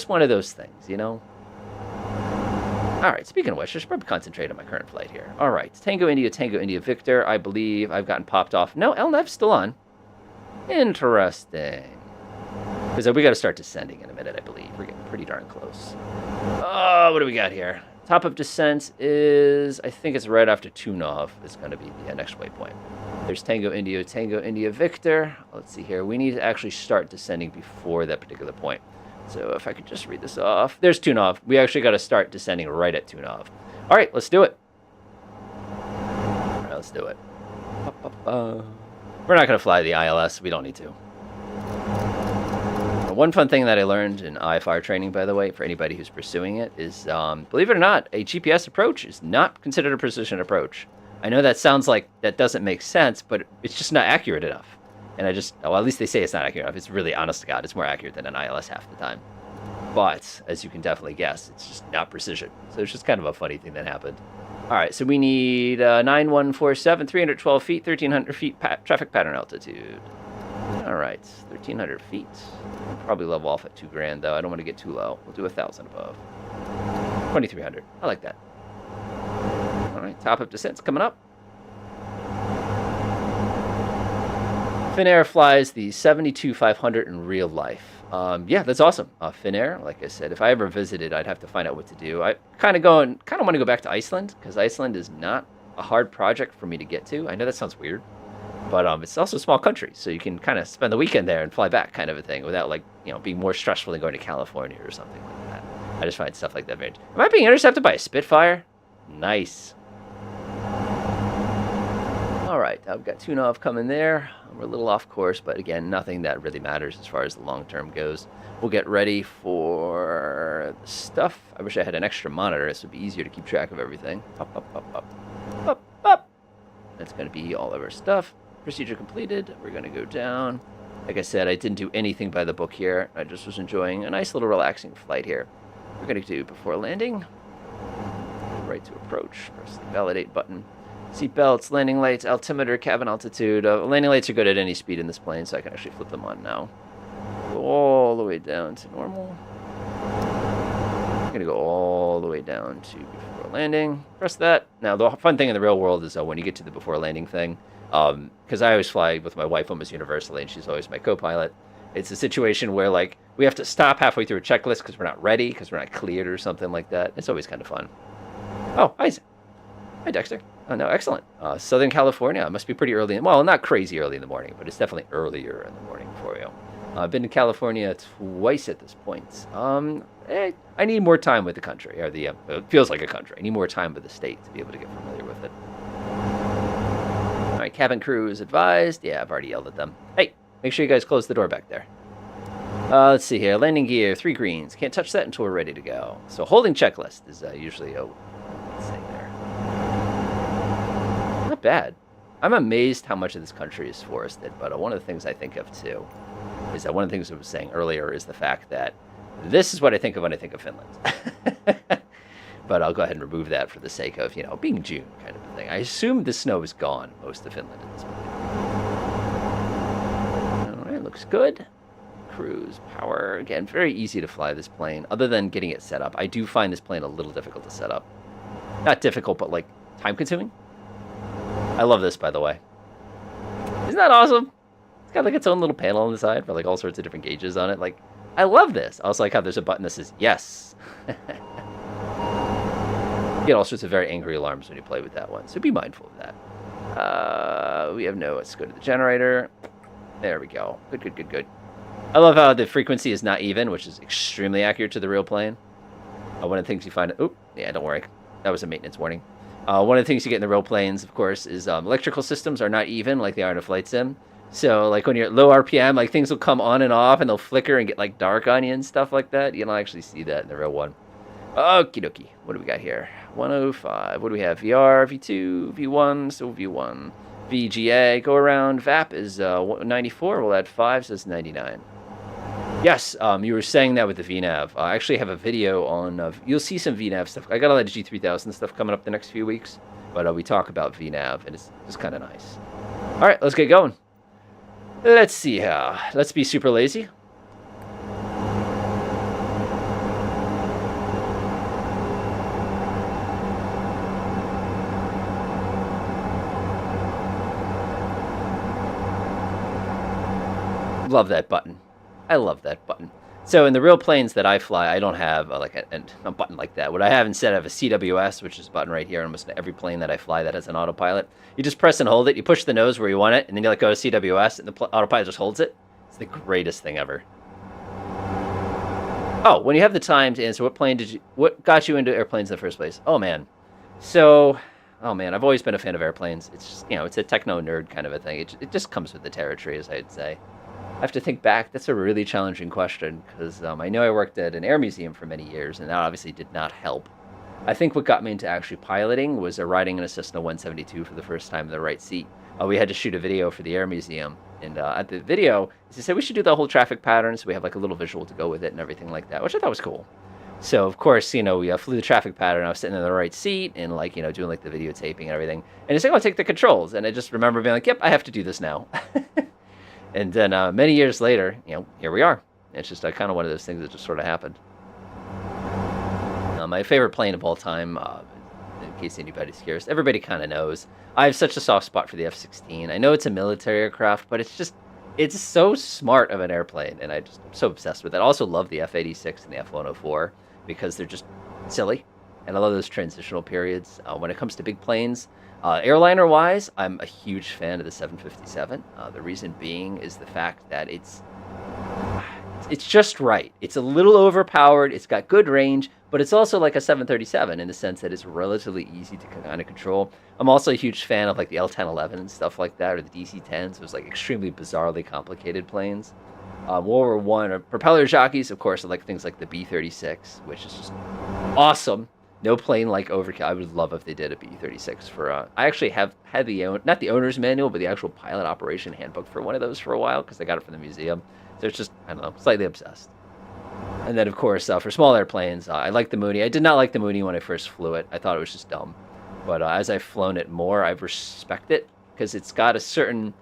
one of those things, All right, speaking of which, I should probably concentrate on my current flight here. All right, Tango India, Victor. I believe I've gotten popped off. No, LNAV's still on. Interesting. Because we got to start descending in a minute, I believe. We're getting pretty darn close. Oh, what do we got here? Top of descent is, I think it's right after Tunov is going to be the next waypoint. There's Tango India, Victor. Let's see here. We need to actually start descending before that particular point. So if I could just read this off. There's Tunov. We actually got to start descending right at Tunov. All right, let's do it. All right, let's do it. We're not going to fly the ILS. We don't need to. One fun thing that I learned in IFR training, by the way, for anybody who's pursuing it, is, believe it or not, a GPS approach is not considered a precision approach. I know that sounds like that doesn't make sense, but it's just not accurate enough. And well, at least they say it's not accurate enough. It's really, honest to God, it's more accurate than an ILS half the time. But, as you can definitely guess, it's just not precision. So it's just kind of a funny thing that happened. All right, so we need 9147, 312 feet, 1,300 feet traffic pattern altitude. All right, 1,300 feet. I'll probably level off at $2,000, though. I don't want to get too low. We'll do 1,000 above. 2,300. I like that. All right, top of descent's coming up. Finnair flies the 72-500 in real life. Yeah, that's awesome. Finnair, like I said, if I ever visited, I'd have to find out what to do. I kind of want to go back to Iceland, because Iceland is not a hard project for me to get to. I know that sounds weird, but it's also a small country, so you can kind of spend the weekend there and fly back kind of a thing without, being more stressful than going to California or something like that. I just find stuff like that very... Am I being intercepted by a Spitfire? Nice. All right, I've got Tunov coming there. We're a little off course, but again, nothing that really matters as far as the long term goes. We'll get ready for the stuff. I wish I had an extra monitor. This would be easier to keep track of everything. Up. That's going to be all of our stuff. Procedure completed. We're going to go down. Like I said, I didn't do anything by the book here. I just was enjoying a nice little relaxing flight here. We're going to do before landing. Right to approach. Press the validate button. Seat belts, landing lights, altimeter, cabin altitude. Landing lights are good at any speed in this plane, so I can actually flip them on now. Go all the way down to normal. I'm going to go all the way down to before landing. Press that. Now, the fun thing in the real world is when you get to the before landing thing, because I always fly with my wife almost universally, and she's always my co-pilot. It's a situation where, we have to stop halfway through a checklist because we're not ready, because we're not cleared or something like that. It's always kind of fun. Oh, hi, Dexter. Oh, no, excellent. Southern California. It must be pretty early. Well, not crazy early in the morning, but it's definitely earlier in the morning for you. I've been to California twice at this point. I need more time with the country, or it feels like a country. I need more time with the state to be able to get familiar with it. All right, cabin crew is advised. Yeah, I've already yelled at them. Hey, make sure you guys close the door back there. Let's see here. Landing gear, 3 greens. Can't touch that until we're ready to go. So holding checklist is usually a thing there. Not bad. I'm amazed how much of this country is forested, but one of the things I think of, too, is that one of the things I was saying earlier is the fact that this is what I think of when I think of Finland. But I'll go ahead and remove that for the sake of, being June kind of a thing. I assume the snow is gone most of Finland at this point. All right, looks good. Cruise, power. Again, very easy to fly this plane, other than getting it set up. I do find this plane a little difficult to set up. Not difficult, but, time-consuming. I love this, by the way. Isn't that awesome? It's got, its own little panel on the side for, all sorts of different gauges on it. I love this. I also like how there's a button that says yes. You get all sorts of very angry alarms when you play with that one, so be mindful of that. We have no... Let's go to the generator. There we go. Good. I love how the frequency is not even, which is extremely accurate to the real plane. One of the things you find... Oh, yeah, don't worry. That was a maintenance warning. One of the things you get in the real planes, of course, is electrical systems are not even like they are in a flight sim. So, when you're at low RPM, things will come on and off, and they'll flicker and get, dark on you and stuff like that. You don't actually see that in the real one. Okie dokie. What do we got here? 105. What do we have? VR, V2, V1, still V1. VGA, go around. VAP is 94. We'll add 5, so it's 99. Yes, you were saying that with the VNAV. I actually have a video on, you'll see some VNAV stuff. I got a lot of G3000 stuff coming up the next few weeks, but we talk about VNAV, and it's just kind of nice. All right, let's get going. Let's see how. Let's be super lazy. Love that button. I love that button. So in the real planes that I fly, I don't have like a button like that. What I have instead, I have a CWS, which is a button right here. Almost every plane that I fly that has an autopilot. You just press and hold it. You push the nose where you want it, and then you let go of CWS, and the autopilot just holds it. It's the greatest thing ever. Oh, when you have the time to answer, what got you into airplanes in the first place? Oh man. So, oh man, I've always been a fan of airplanes. It's just, it's a techno nerd kind of a thing. It just comes with the territory, as I'd say. I have to think back. That's a really challenging question because I know I worked at an air museum for many years, and that obviously did not help. I think what got me into actually piloting was riding in a Cessna 172 for the first time in the right seat. We had to shoot a video for the air museum, and at the video, they said we should do the whole traffic pattern, so we have like a little visual to go with it and everything like that, which I thought was cool. So of course, we flew the traffic pattern. I was sitting in the right seat and doing like the videotaping and everything. And it's like, I'll take the controls, and I just remember being like, yep, I have to do this now. And then many years later, here we are. It's just kind of one of those things that just sort of happened. My favorite plane of all time, in case anybody's curious, everybody kind of knows. I have such a soft spot for the F-16. I know it's a military aircraft, but it's so smart of an airplane, and I'm so obsessed with it. I also love the F-86 and the F-104 because they're just silly, and I love those transitional periods. When it comes to big planes, airliner-wise, I'm a huge fan of the 757. The reason being is the fact that it's just right. It's a little overpowered. It's got good range, but it's also like a 737 in the sense that it's relatively easy to kind of control. I'm also a huge fan of like the L-1011 and stuff like that, or the DC-10s. Those like extremely bizarrely complicated planes. World War I, propeller jockeys, of course, I like things like the B-36, which is just awesome. No plane like overkill. I would love if they did a B-36 for. I actually had not the owner's manual, but the actual pilot operation handbook for one of those for a while because I got it from the museum. So it's just, I don't know, slightly obsessed. And then of course for small airplanes, I like the Mooney. I did not like the Mooney when I first flew it. I thought it was just dumb. But as I've flown it more, I respect it because it's got a certain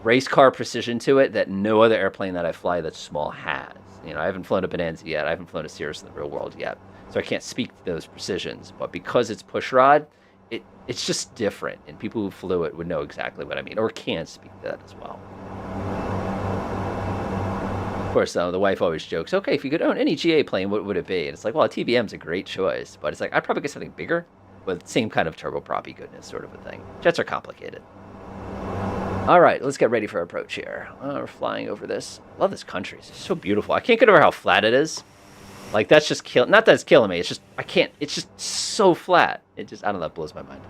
race car precision to it that no other airplane that I fly that's small has. I haven't flown a Bonanza yet. I haven't flown a Cirrus in the real world yet. So I can't speak to those precisions, but because it's pushrod, it's just different, and people who flew it would know exactly what I mean, or can speak to that as well. Of course, the wife always jokes, okay, if you could own any GA plane, what would it be? And it's like, well, a TBM's a great choice, but it's like, I'd probably get something bigger, but same kind of turboprop-y goodness sort of a thing. Jets are complicated. All right, let's get ready for approach here. We're flying over this. Love this country. It's so beautiful. I can't get over how flat it is. Like, that's just not that it's killing me. It's just, I can't, it's just so flat. I don't know, that blows my mind.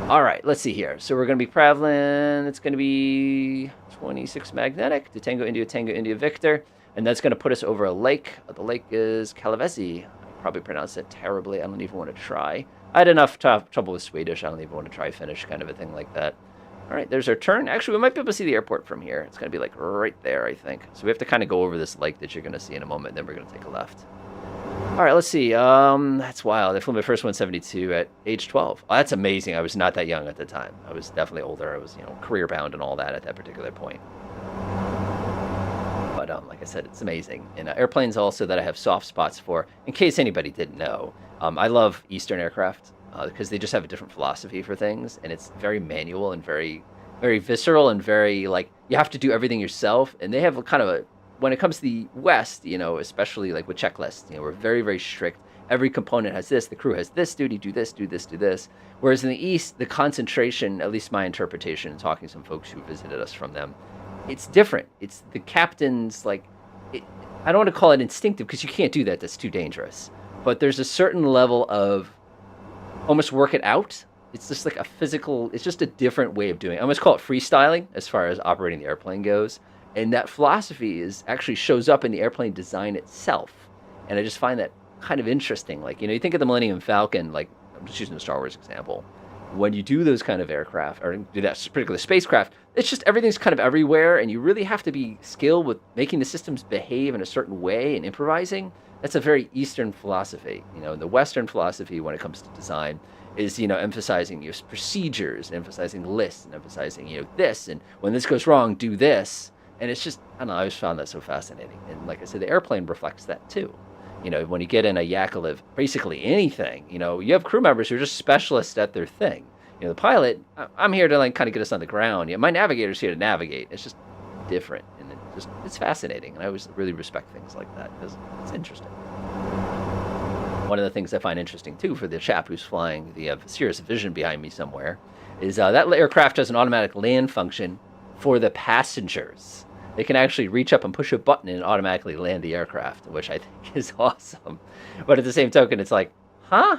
All right, let's see here. So we're going to be traveling, it's going to be 26 magnetic to Tango India Victor. And that's going to put us over a lake. The lake is Kalavesi. I probably pronounced it terribly. I don't even want to try. I had enough trouble with Swedish. I don't even want to try Finnish, kind of a thing like that. All right, there's our turn. Actually, we might be able to see the airport from here. It's going to be like right there, I think. So we have to kind of go over this lake that you're going to see in a moment, and then we're going to take a left. All right, let's see. That's wild. I flew my first 172 at age 12. Oh, that's amazing. I was not that young at the time. I was definitely older. I was, career bound and all that at that particular point. But like I said, it's amazing. And airplanes also that I have soft spots for. In case anybody didn't know, I love Eastern aircraft because they just have a different philosophy for things, and it's very manual and very, very visceral and very like you have to do everything yourself. And they have kind of a when it comes to the West, especially like with checklists, we're very, very strict. Every component has this, the crew has this duty, do this, do this, do this. Whereas in the East, the concentration, at least my interpretation, talking to some folks who visited us from them, it's different. It's the captain's I don't want to call it instinctive because you can't do that. That's too dangerous. But there's a certain level of almost work it out. It's just like a physical, it's just a different way of doing it. I almost call it freestyling as far as operating the airplane goes. And that philosophy actually shows up in the airplane design itself. And I just find that kind of interesting. Like, you think of the Millennium Falcon, like, I'm just using a Star Wars example. When you do those kind of aircraft, or do that particular spacecraft, it's just everything's kind of everywhere, and you really have to be skilled with making the systems behave in a certain way and improvising. That's a very Eastern philosophy. The Western philosophy when it comes to design is, emphasizing your procedures, and emphasizing lists, and emphasizing, this, and when this goes wrong, do this. And it's just, I don't know, I always found that so fascinating. And like I said, the airplane reflects that too. When you get in a Yakolev, basically anything, you have crew members who are just specialists at their thing. The pilot, I'm here to like kind of get us on the ground. My navigator's here to navigate. It's just different, and it's fascinating. And I always really respect things like that because it's interesting. One of the things I find interesting too for the chap who's flying the Cirrus Vision behind me somewhere is that aircraft has an automatic land function for the passengers. They can actually reach up and push a button and automatically land the aircraft, which I think is awesome. But at the same token, it's like, huh?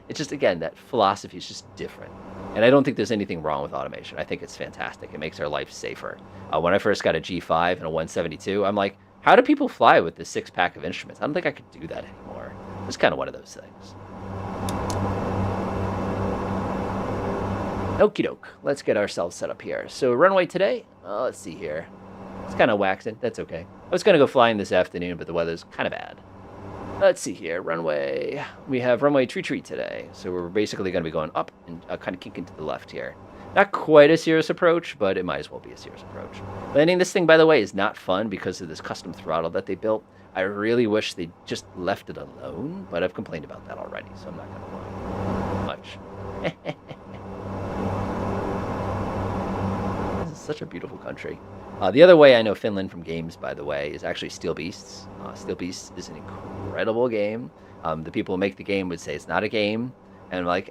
It's just, again, that philosophy is just different. And I don't think there's anything wrong with automation. I think it's fantastic. It makes our life safer. When I first got a G5 and a 172, I'm like, how do people fly with this 6-pack of instruments? I don't think I could do that anymore. It's kind of one of those things. Okie doke. Let's get ourselves set up here. So runway today, let's see here. It's kind of waxing. That's okay. I was going to go flying this afternoon, but the weather's kind of bad. Let's see here. Runway. We have runway tree today. So we're basically going to be going up and kind of kicking to the left here. Not quite a Cirrus approach, but it might as well be a Cirrus approach. Landing this thing, by the way, is not fun because of this custom throttle that they built. I really wish they just left it alone, but I've complained about that already, so I'm not going to whine much. This is such a beautiful country. The other way I know Finland from games, by the way, is actually Steel Beasts. Steel Beasts is an incredible game. The people who make the game would say it's not a game. And I'm like,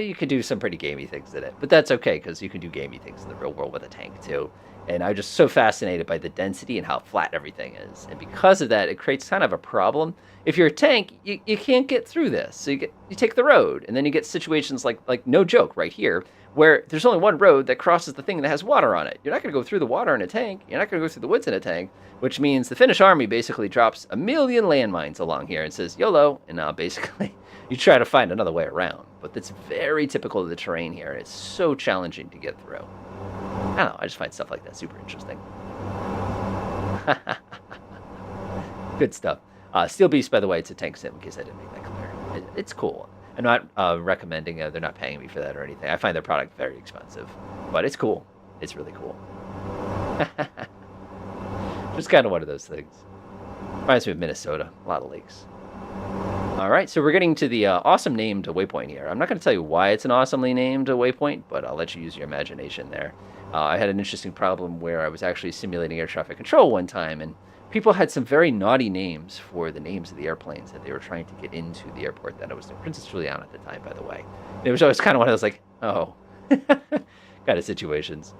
you could do some pretty gamey things in it. But that's okay, because you can do gamey things in the real world with a tank, too. And I'm just so fascinated by the density and how flat everything is. And because of that, it creates kind of a problem. If you're a tank, you can't get through this. So you take the road, and then you get situations like no joke, right here, where there's only one road that crosses the thing that has water on it. You're not going to go through the water in a tank. You're not going to go through the woods in a tank, which means the Finnish army basically drops 1 million landmines along here and says, YOLO, and basically you try to find another way around. But that's very typical of the terrain here, and it's so challenging to get through. I don't know, I just find stuff like that super interesting. Good stuff. Steel Beast, by the way, it's a tank sim, in case I didn't make that clear. It's cool. I'm not recommending, they're not paying me for that or anything. I find their product very expensive, but it's cool. It's really cool. Just kind of one of those things. Reminds me of Minnesota, a lot of lakes. All right, so we're getting to the awesome named waypoint here. I'm not going to tell you why it's an awesomely named waypoint, but I'll let you use your imagination there. I had an interesting problem where I was actually simulating air traffic control one time, and people had some very naughty names for the names of the airplanes that they were trying to get into the airport that I was in. Princess Juliana at the time, by the way. And it was always kind of one of those like, oh, kind of situations.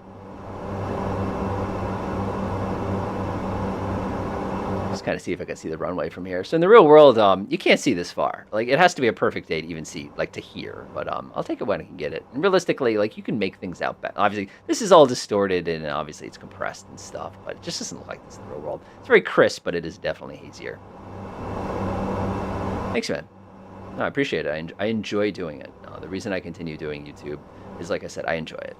Just kind of see if I can see the runway from here. So in the real world, you can't see this far. Like, it has to be a perfect day to even see, like, to here. But I'll take it when I can get it. And realistically, like, you can make things out better. Obviously, this is all distorted, and obviously it's compressed and stuff. But it just doesn't look like this in the real world. It's very crisp, but it is definitely hazier. Thanks, man. No, I appreciate it. I enjoy doing it. The reason I continue doing YouTube is, like I said, I enjoy it.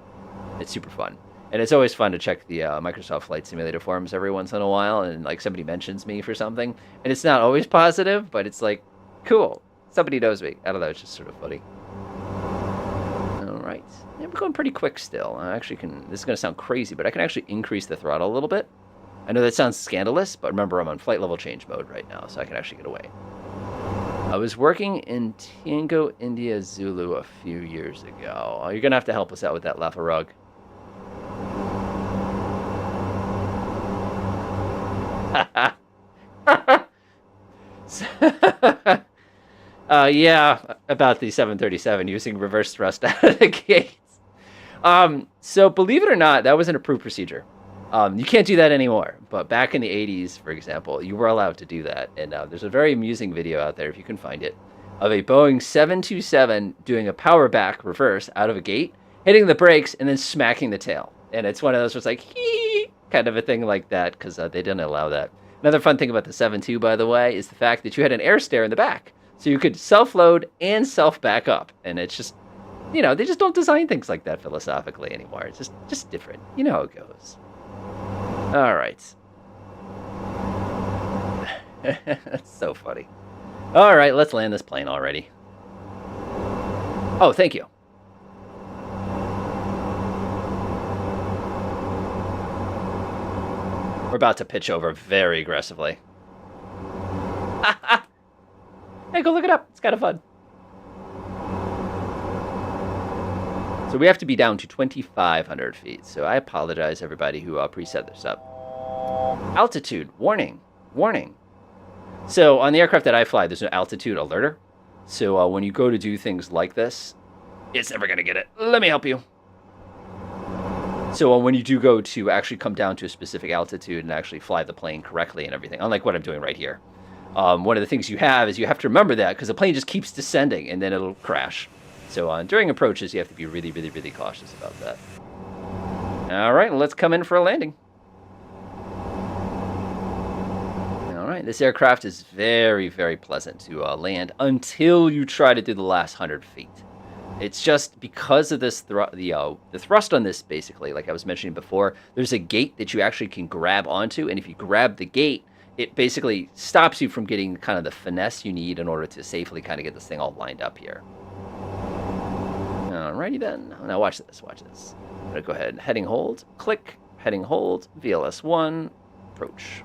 It's super fun. And it's always fun to check the Microsoft Flight Simulator forums every once in a while, and like somebody mentions me for something, and it's not always positive, but it's like, cool, somebody knows me. I don't know, it's just sort of funny. All right, yeah, we're going pretty quick still. I actually can. This is going to sound crazy, but I can actually increase the throttle a little bit. I know that sounds scandalous, but remember, I'm on flight level change mode right now, so I can actually get away. I was working in Tango, India, Zulu a few years ago. Oh, you're going to have to help us out with that, Lafarug. Yeah, about the 737 using reverse thrust out of the gates. So believe it or not, that was an approved procedure. You can't do that anymore. But back in the 80s, for example, you were allowed to do that. And there's a very amusing video out there, if you can find it, of a Boeing 727 doing a power back reverse out of a gate, hitting the brakes, and then smacking the tail. And it's one of those where it's like, hee, kind of a thing like that, because they didn't allow that. Another fun thing about the 7.2, by the way, is the fact that you had an air stair in the back. So you could self-load and self-back up. And it's just, you know, they just don't design things like that philosophically anymore. It's just different. You know how it goes. All right. That's so funny. All right, let's land this plane already. Oh, thank you. We're about to pitch over very aggressively. Hey, go look it up. It's kind of fun. So we have to be down to 2,500 feet. So I apologize, everybody who preset this up. Altitude, warning, warning. So on the aircraft that I fly, there's no altitude alerter. So when you go to do things like this, it's never going to get it. Let me help you. So when you do go to actually come down to a specific altitude and actually fly the plane correctly and everything, unlike what I'm doing right here, one of the things you have to remember that because the plane just keeps descending and then it'll crash. So during approaches, you have to be really, really, really cautious about that. All right, let's come in for a landing. All right, this aircraft is very, very pleasant to land until you try to do the last 100 feet. It's just because of this the thrust on this, basically, like I was mentioning before, there's a gate that you actually can grab onto, and if you grab the gate, it basically stops you from getting kind of the finesse you need in order to safely kind of get this thing all lined up here. Alrighty then. Now watch this, watch this. I'm going to go ahead, heading hold, click, heading hold, VLS1, approach.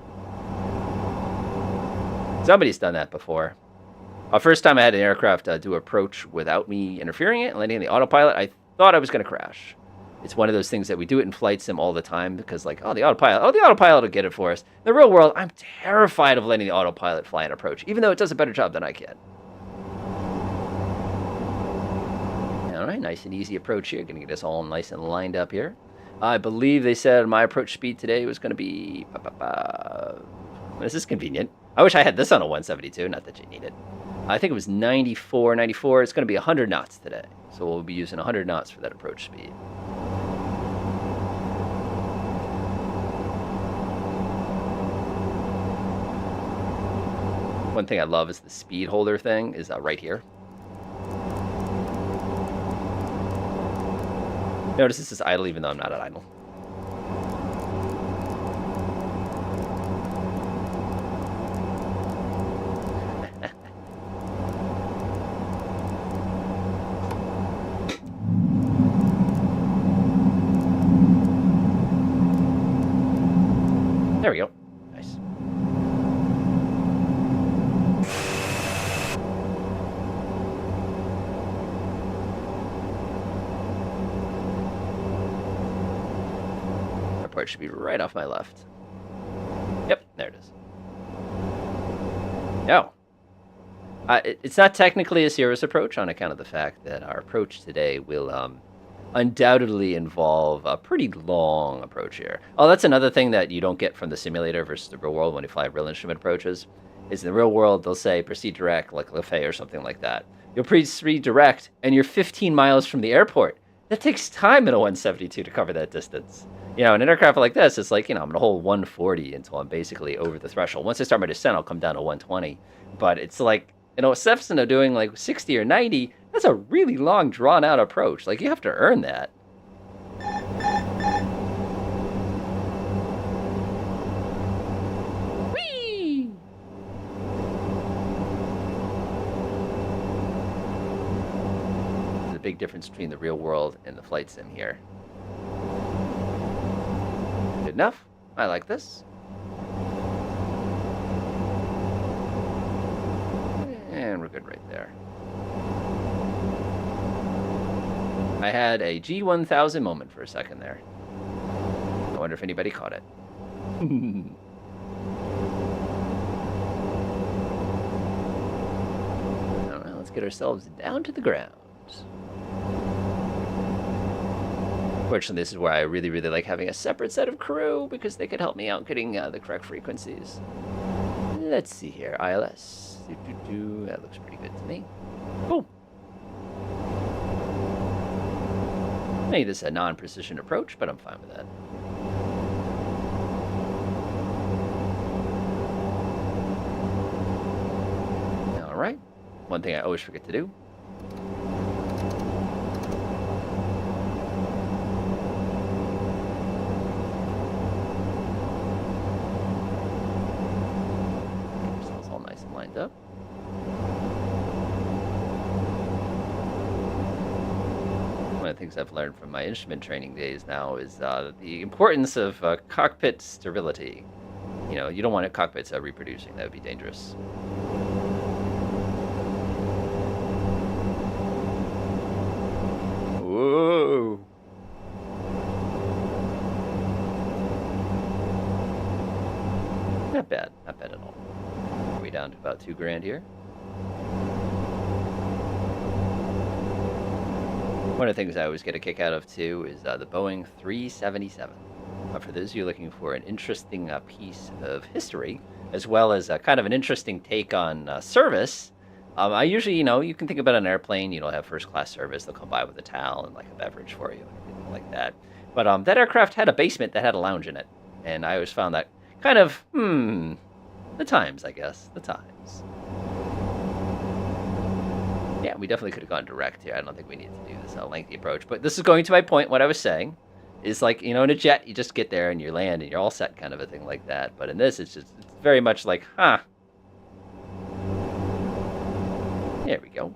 Somebody's done that before. First time I had an aircraft do approach without me interfering it and landing in the autopilot, I thought I was going to crash. It's one of those things that we do it in flight sim all the time because, like, the autopilot will get it for us. In the real world, I'm terrified of letting the autopilot fly an approach, even though it does a better job than I can. All right, nice and easy approach here. Going to get us all nice and lined up here. I believe they said my approach speed today was going to be... This is convenient. I wish I had this on a 172, not that you need it. I think it was 94. It's going to be 100 knots today. So we'll be using 100 knots for that approach speed. One thing I love is the speed holder thing is right here. Notice this is idle even though I'm not at idle. There we go. Nice. That part should be right off my left. Yep, there it is. No. It's not technically a serious approach on account of the fact that our approach today will undoubtedly involve a pretty long approach here. Oh, that's another thing that you don't get from the simulator versus the real world when you fly real instrument approaches. Is in the real world, they'll say proceed direct, like Lefay or something like that. You'll proceed direct, and you're 15 miles from the airport. That takes time in a 172 to cover that distance. You know, in an aircraft like this, it's like, you know, I'm going to hold 140 until I'm basically over the threshold. Once I start my descent, I'll come down to 120. But it's like, you know, Cessna doing like 60 or 90, that's a really long, drawn-out approach. Like, you have to earn that. Whee! There's a big difference between the real world and the flight sim here. Good enough. I like this. And we're good right there. I had a G1000 moment for a second there. I wonder if anybody caught it. All right, let's get ourselves down to the ground. Fortunately, this is where I really, really like having a separate set of crew because they could help me out getting the correct frequencies. Let's see here. ILS. That looks pretty good to me. Cool. Maybe this is a non-precision approach, but I'm fine with that. one thing I always forget to do. So it's all nice and lined up. One of the things I've learned from my instrument training days now is the importance of cockpit sterility. You know, you don't want cockpits reproducing. That would be dangerous. Whoa. Not bad. Not bad at all. Are we down to about $2,000 here? One of the things I always get a kick out of, too, is the Boeing 377. For those of you looking for an interesting piece of history, as well as kind of an interesting take on service, I usually, you can think about an airplane, have first-class service. They'll come by with a towel and, like, a beverage for you and everything like that. But that aircraft had a basement that had a lounge in it. And I always found that kind of, the times, I guess. The times. Yeah, we definitely could have gone direct here. I don't think we need to do this lengthy approach. But this is going to my point, what I was saying. Is like, in a jet, you just get there and you land and you're all set kind of a thing like that. But in this, it's very much like, huh. There we go.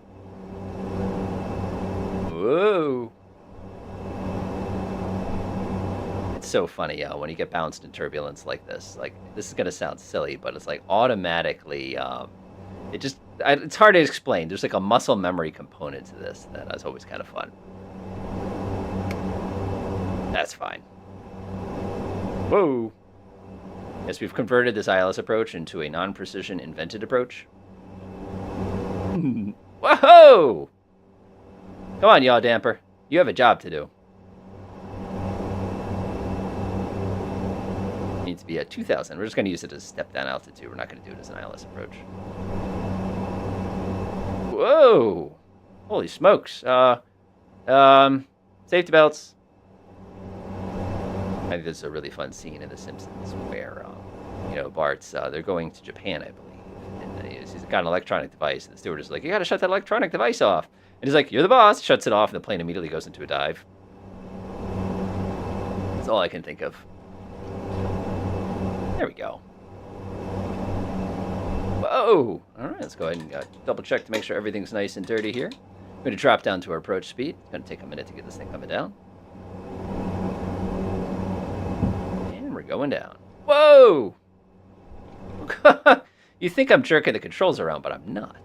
Whoa. It's so funny, when you get bounced in turbulence like this. Like, this is going to sound silly, but it's like automatically, it's hard to explain. There's like a muscle memory component to this that is always kind of fun. That's fine. Whoa. Yes, we've converted this ILS approach into a non-precision invented approach. Whoa! Come on, yaw damper. You have a job to do. Needs to be at 2,000. We're just going to use it as a step-down altitude. We're not going to do it as an ILS approach. Whoa! Holy smokes. Safety belts. I think this is a really fun scene in The Simpsons where, Bart's, they're going to Japan, I believe. And he's got an electronic device, and the steward is like, you gotta shut that electronic device off. And he's like, you're the boss, shuts it off, and the plane immediately goes into a dive. That's all I can think of. There we go. Whoa! Alright, let's go ahead and double check to make sure everything's nice and dirty here. I'm going to drop down to our approach speed. It's going to take a minute to get this thing coming down. Going down. Whoa! You think I'm jerking the controls around, but I'm not.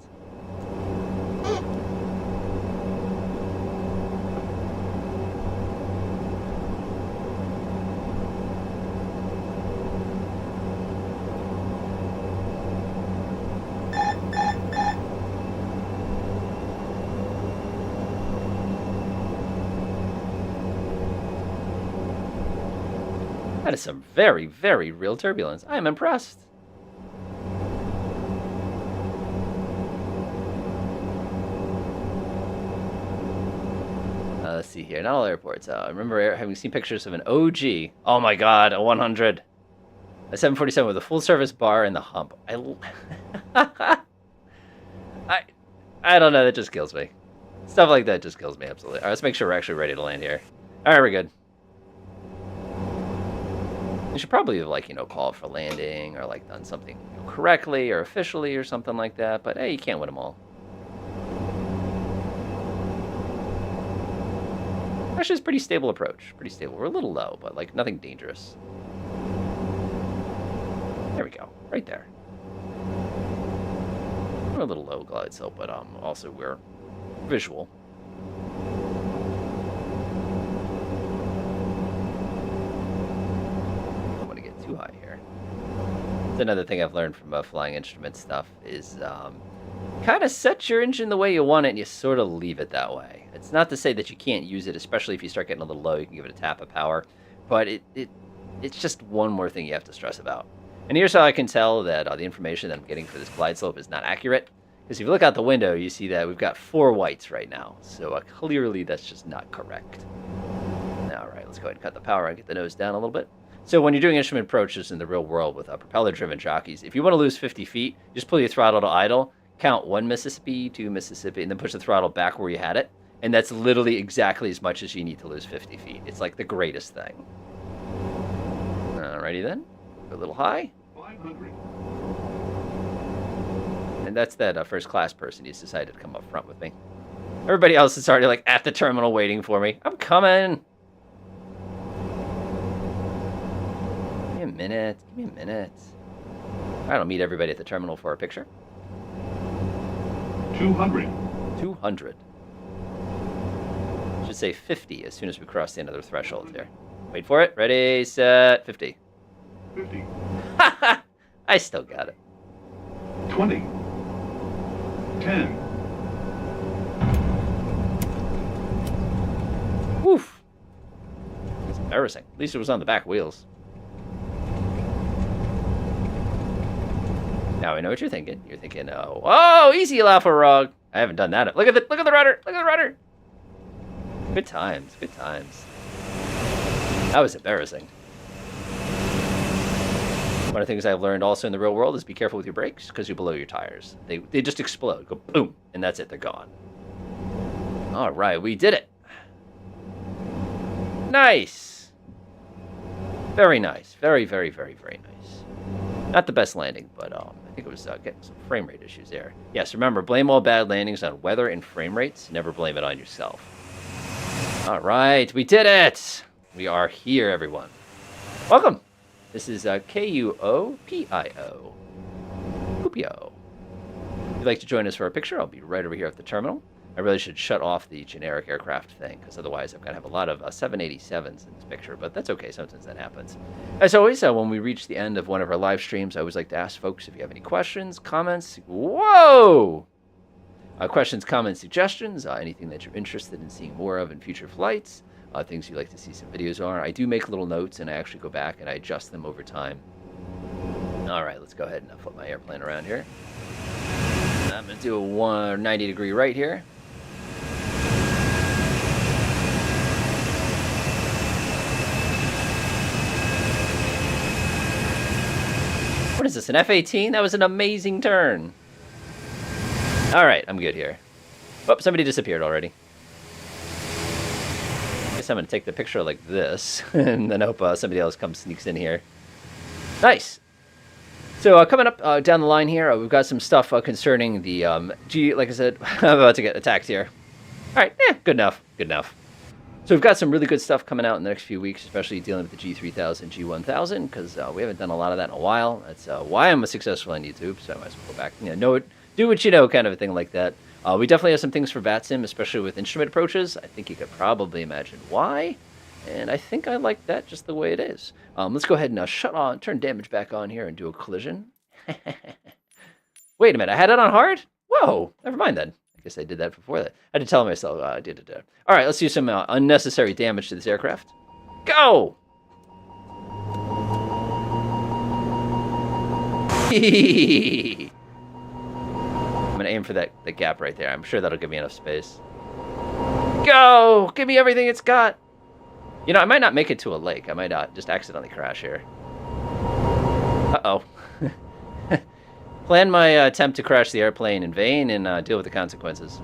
That is some very, very real turbulence. I am impressed. Let's see here. Not all airports. I remember having seen pictures of an OG. Oh my god, a 100. A 747 with a full-service bar and the hump. I don't know. That just kills me. Stuff like that just kills me, absolutely. All right, let's make sure we're actually ready to land here. All right, we're good. You should probably have, called for landing or, done something correctly or officially or something like that. But, hey, you can't win them all. Actually, it's a pretty stable approach. Pretty stable. We're a little low, but, nothing dangerous. There we go. Right there. We're a little low glide slope, but also we're visual. Too high here. That's another thing I've learned from flying instrument stuff is kind of set your engine the way you want it and you sort of leave it that way. It's not to say that you can't use it, especially if you start getting a little low, you can give it a tap of power, but it's just one more thing you have to stress about. And here's how I can tell that the information that I'm getting for this glide slope is not accurate, because if you look out the window, you see that we've got 4 whites right now, so clearly that's just not correct. All right, let's go ahead and cut the power and get the nose down a little bit. So when you're doing instrument approaches in the real world with propeller-driven jockeys, if you want to lose 50 feet, just pull your throttle to idle, count 1 Mississippi, 2 Mississippi, and then push the throttle back where you had it. And that's literally exactly as much as you need to lose 50 feet. It's like the greatest thing. Alrighty then. Go a little high. 500. And that's that first class person. He's decided to come up front with me. Everybody else is already like at the terminal waiting for me. I'm coming. Give me a minute. Give me a minute. Alright, I'll meet everybody at the terminal for a picture. 200. 200. Should say 50 as soon as we cross the end of the threshold here. Wait for it. Ready, set, 50. 50. Haha! I still got it. 20. 10. Woof. It's embarrassing. At least it was on the back wheels. Now I know what you're thinking. You're thinking, oh, easy, Alpha Rog. I haven't done that. Look at the rudder. Look at the rudder. Good times. Good times. That was embarrassing. One of the things I've learned also in the real world is be careful with your brakes because you blow your tires. They just explode. Go boom, and that's it. They're gone. All right, we did it. Nice. Very nice. Very, very, very, very nice. Not the best landing, but I think it was getting some frame rate issues there. Yes, remember, blame all bad landings on weather and frame rates. Never blame it on yourself. All right, we did it. We are here, everyone. Welcome. This is KUOPIO. Poopio. If you'd like to join us for a picture, I'll be right over here at the terminal. I really should shut off the generic aircraft thing, because otherwise I'm going to have a lot of 787s in this picture, but that's okay. Sometimes that happens. As always, when we reach the end of one of our live streams, I always like to ask folks if you have any questions, comments. Whoa! Questions, comments, suggestions, anything that you're interested in seeing more of in future flights, things you'd like to see some videos on. I do make little notes, and I actually go back and I adjust them over time. All right, let's go ahead and flip my airplane around here. I'm going to do a 190-degree right here. What is this, an F-18? That was an amazing turn. All right, I'm good here. Oh, somebody disappeared already. I guess I'm going to take the picture like this, and then hope somebody else sneaks in here. Nice. So coming up down the line here, we've got some stuff concerning the like I said, I'm about to get attacked here. All right, good enough, good enough. So we've got some really good stuff coming out in the next few weeks, especially dealing with the G3000, G1000, because we haven't done a lot of that in a while. That's why I'm successful on YouTube, so I might as well go back, do what you know, kind of a thing like that. We definitely have some things for VATSIM, especially with instrument approaches. I think you could probably imagine why, and I think I like that just the way it is. Let's go ahead and turn damage back on here and do a collision. Wait a minute, I had it on hard? Whoa, never mind then. I guess I did that before that. I had to tell myself I did it. All right, let's do some unnecessary damage to this aircraft. Go! I'm going to aim for that gap right there. I'm sure that'll give me enough space. Go! Give me everything it's got! I might not make it to a lake. I might just accidentally crash here. Uh-oh. Plan my attempt to crash the airplane in vain and deal with the consequences.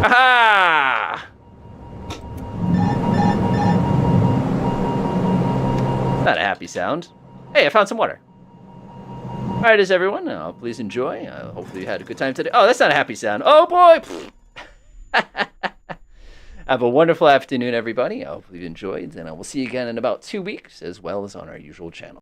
Aha! Not a happy sound. Hey, I found some water. All right, is everyone? Please enjoy. Hopefully you had a good time today. Oh, that's not a happy sound. Oh, boy! Have a wonderful afternoon, everybody. Hopefully you enjoyed, and we'll see you again in about 2 weeks, as well as on our usual channel.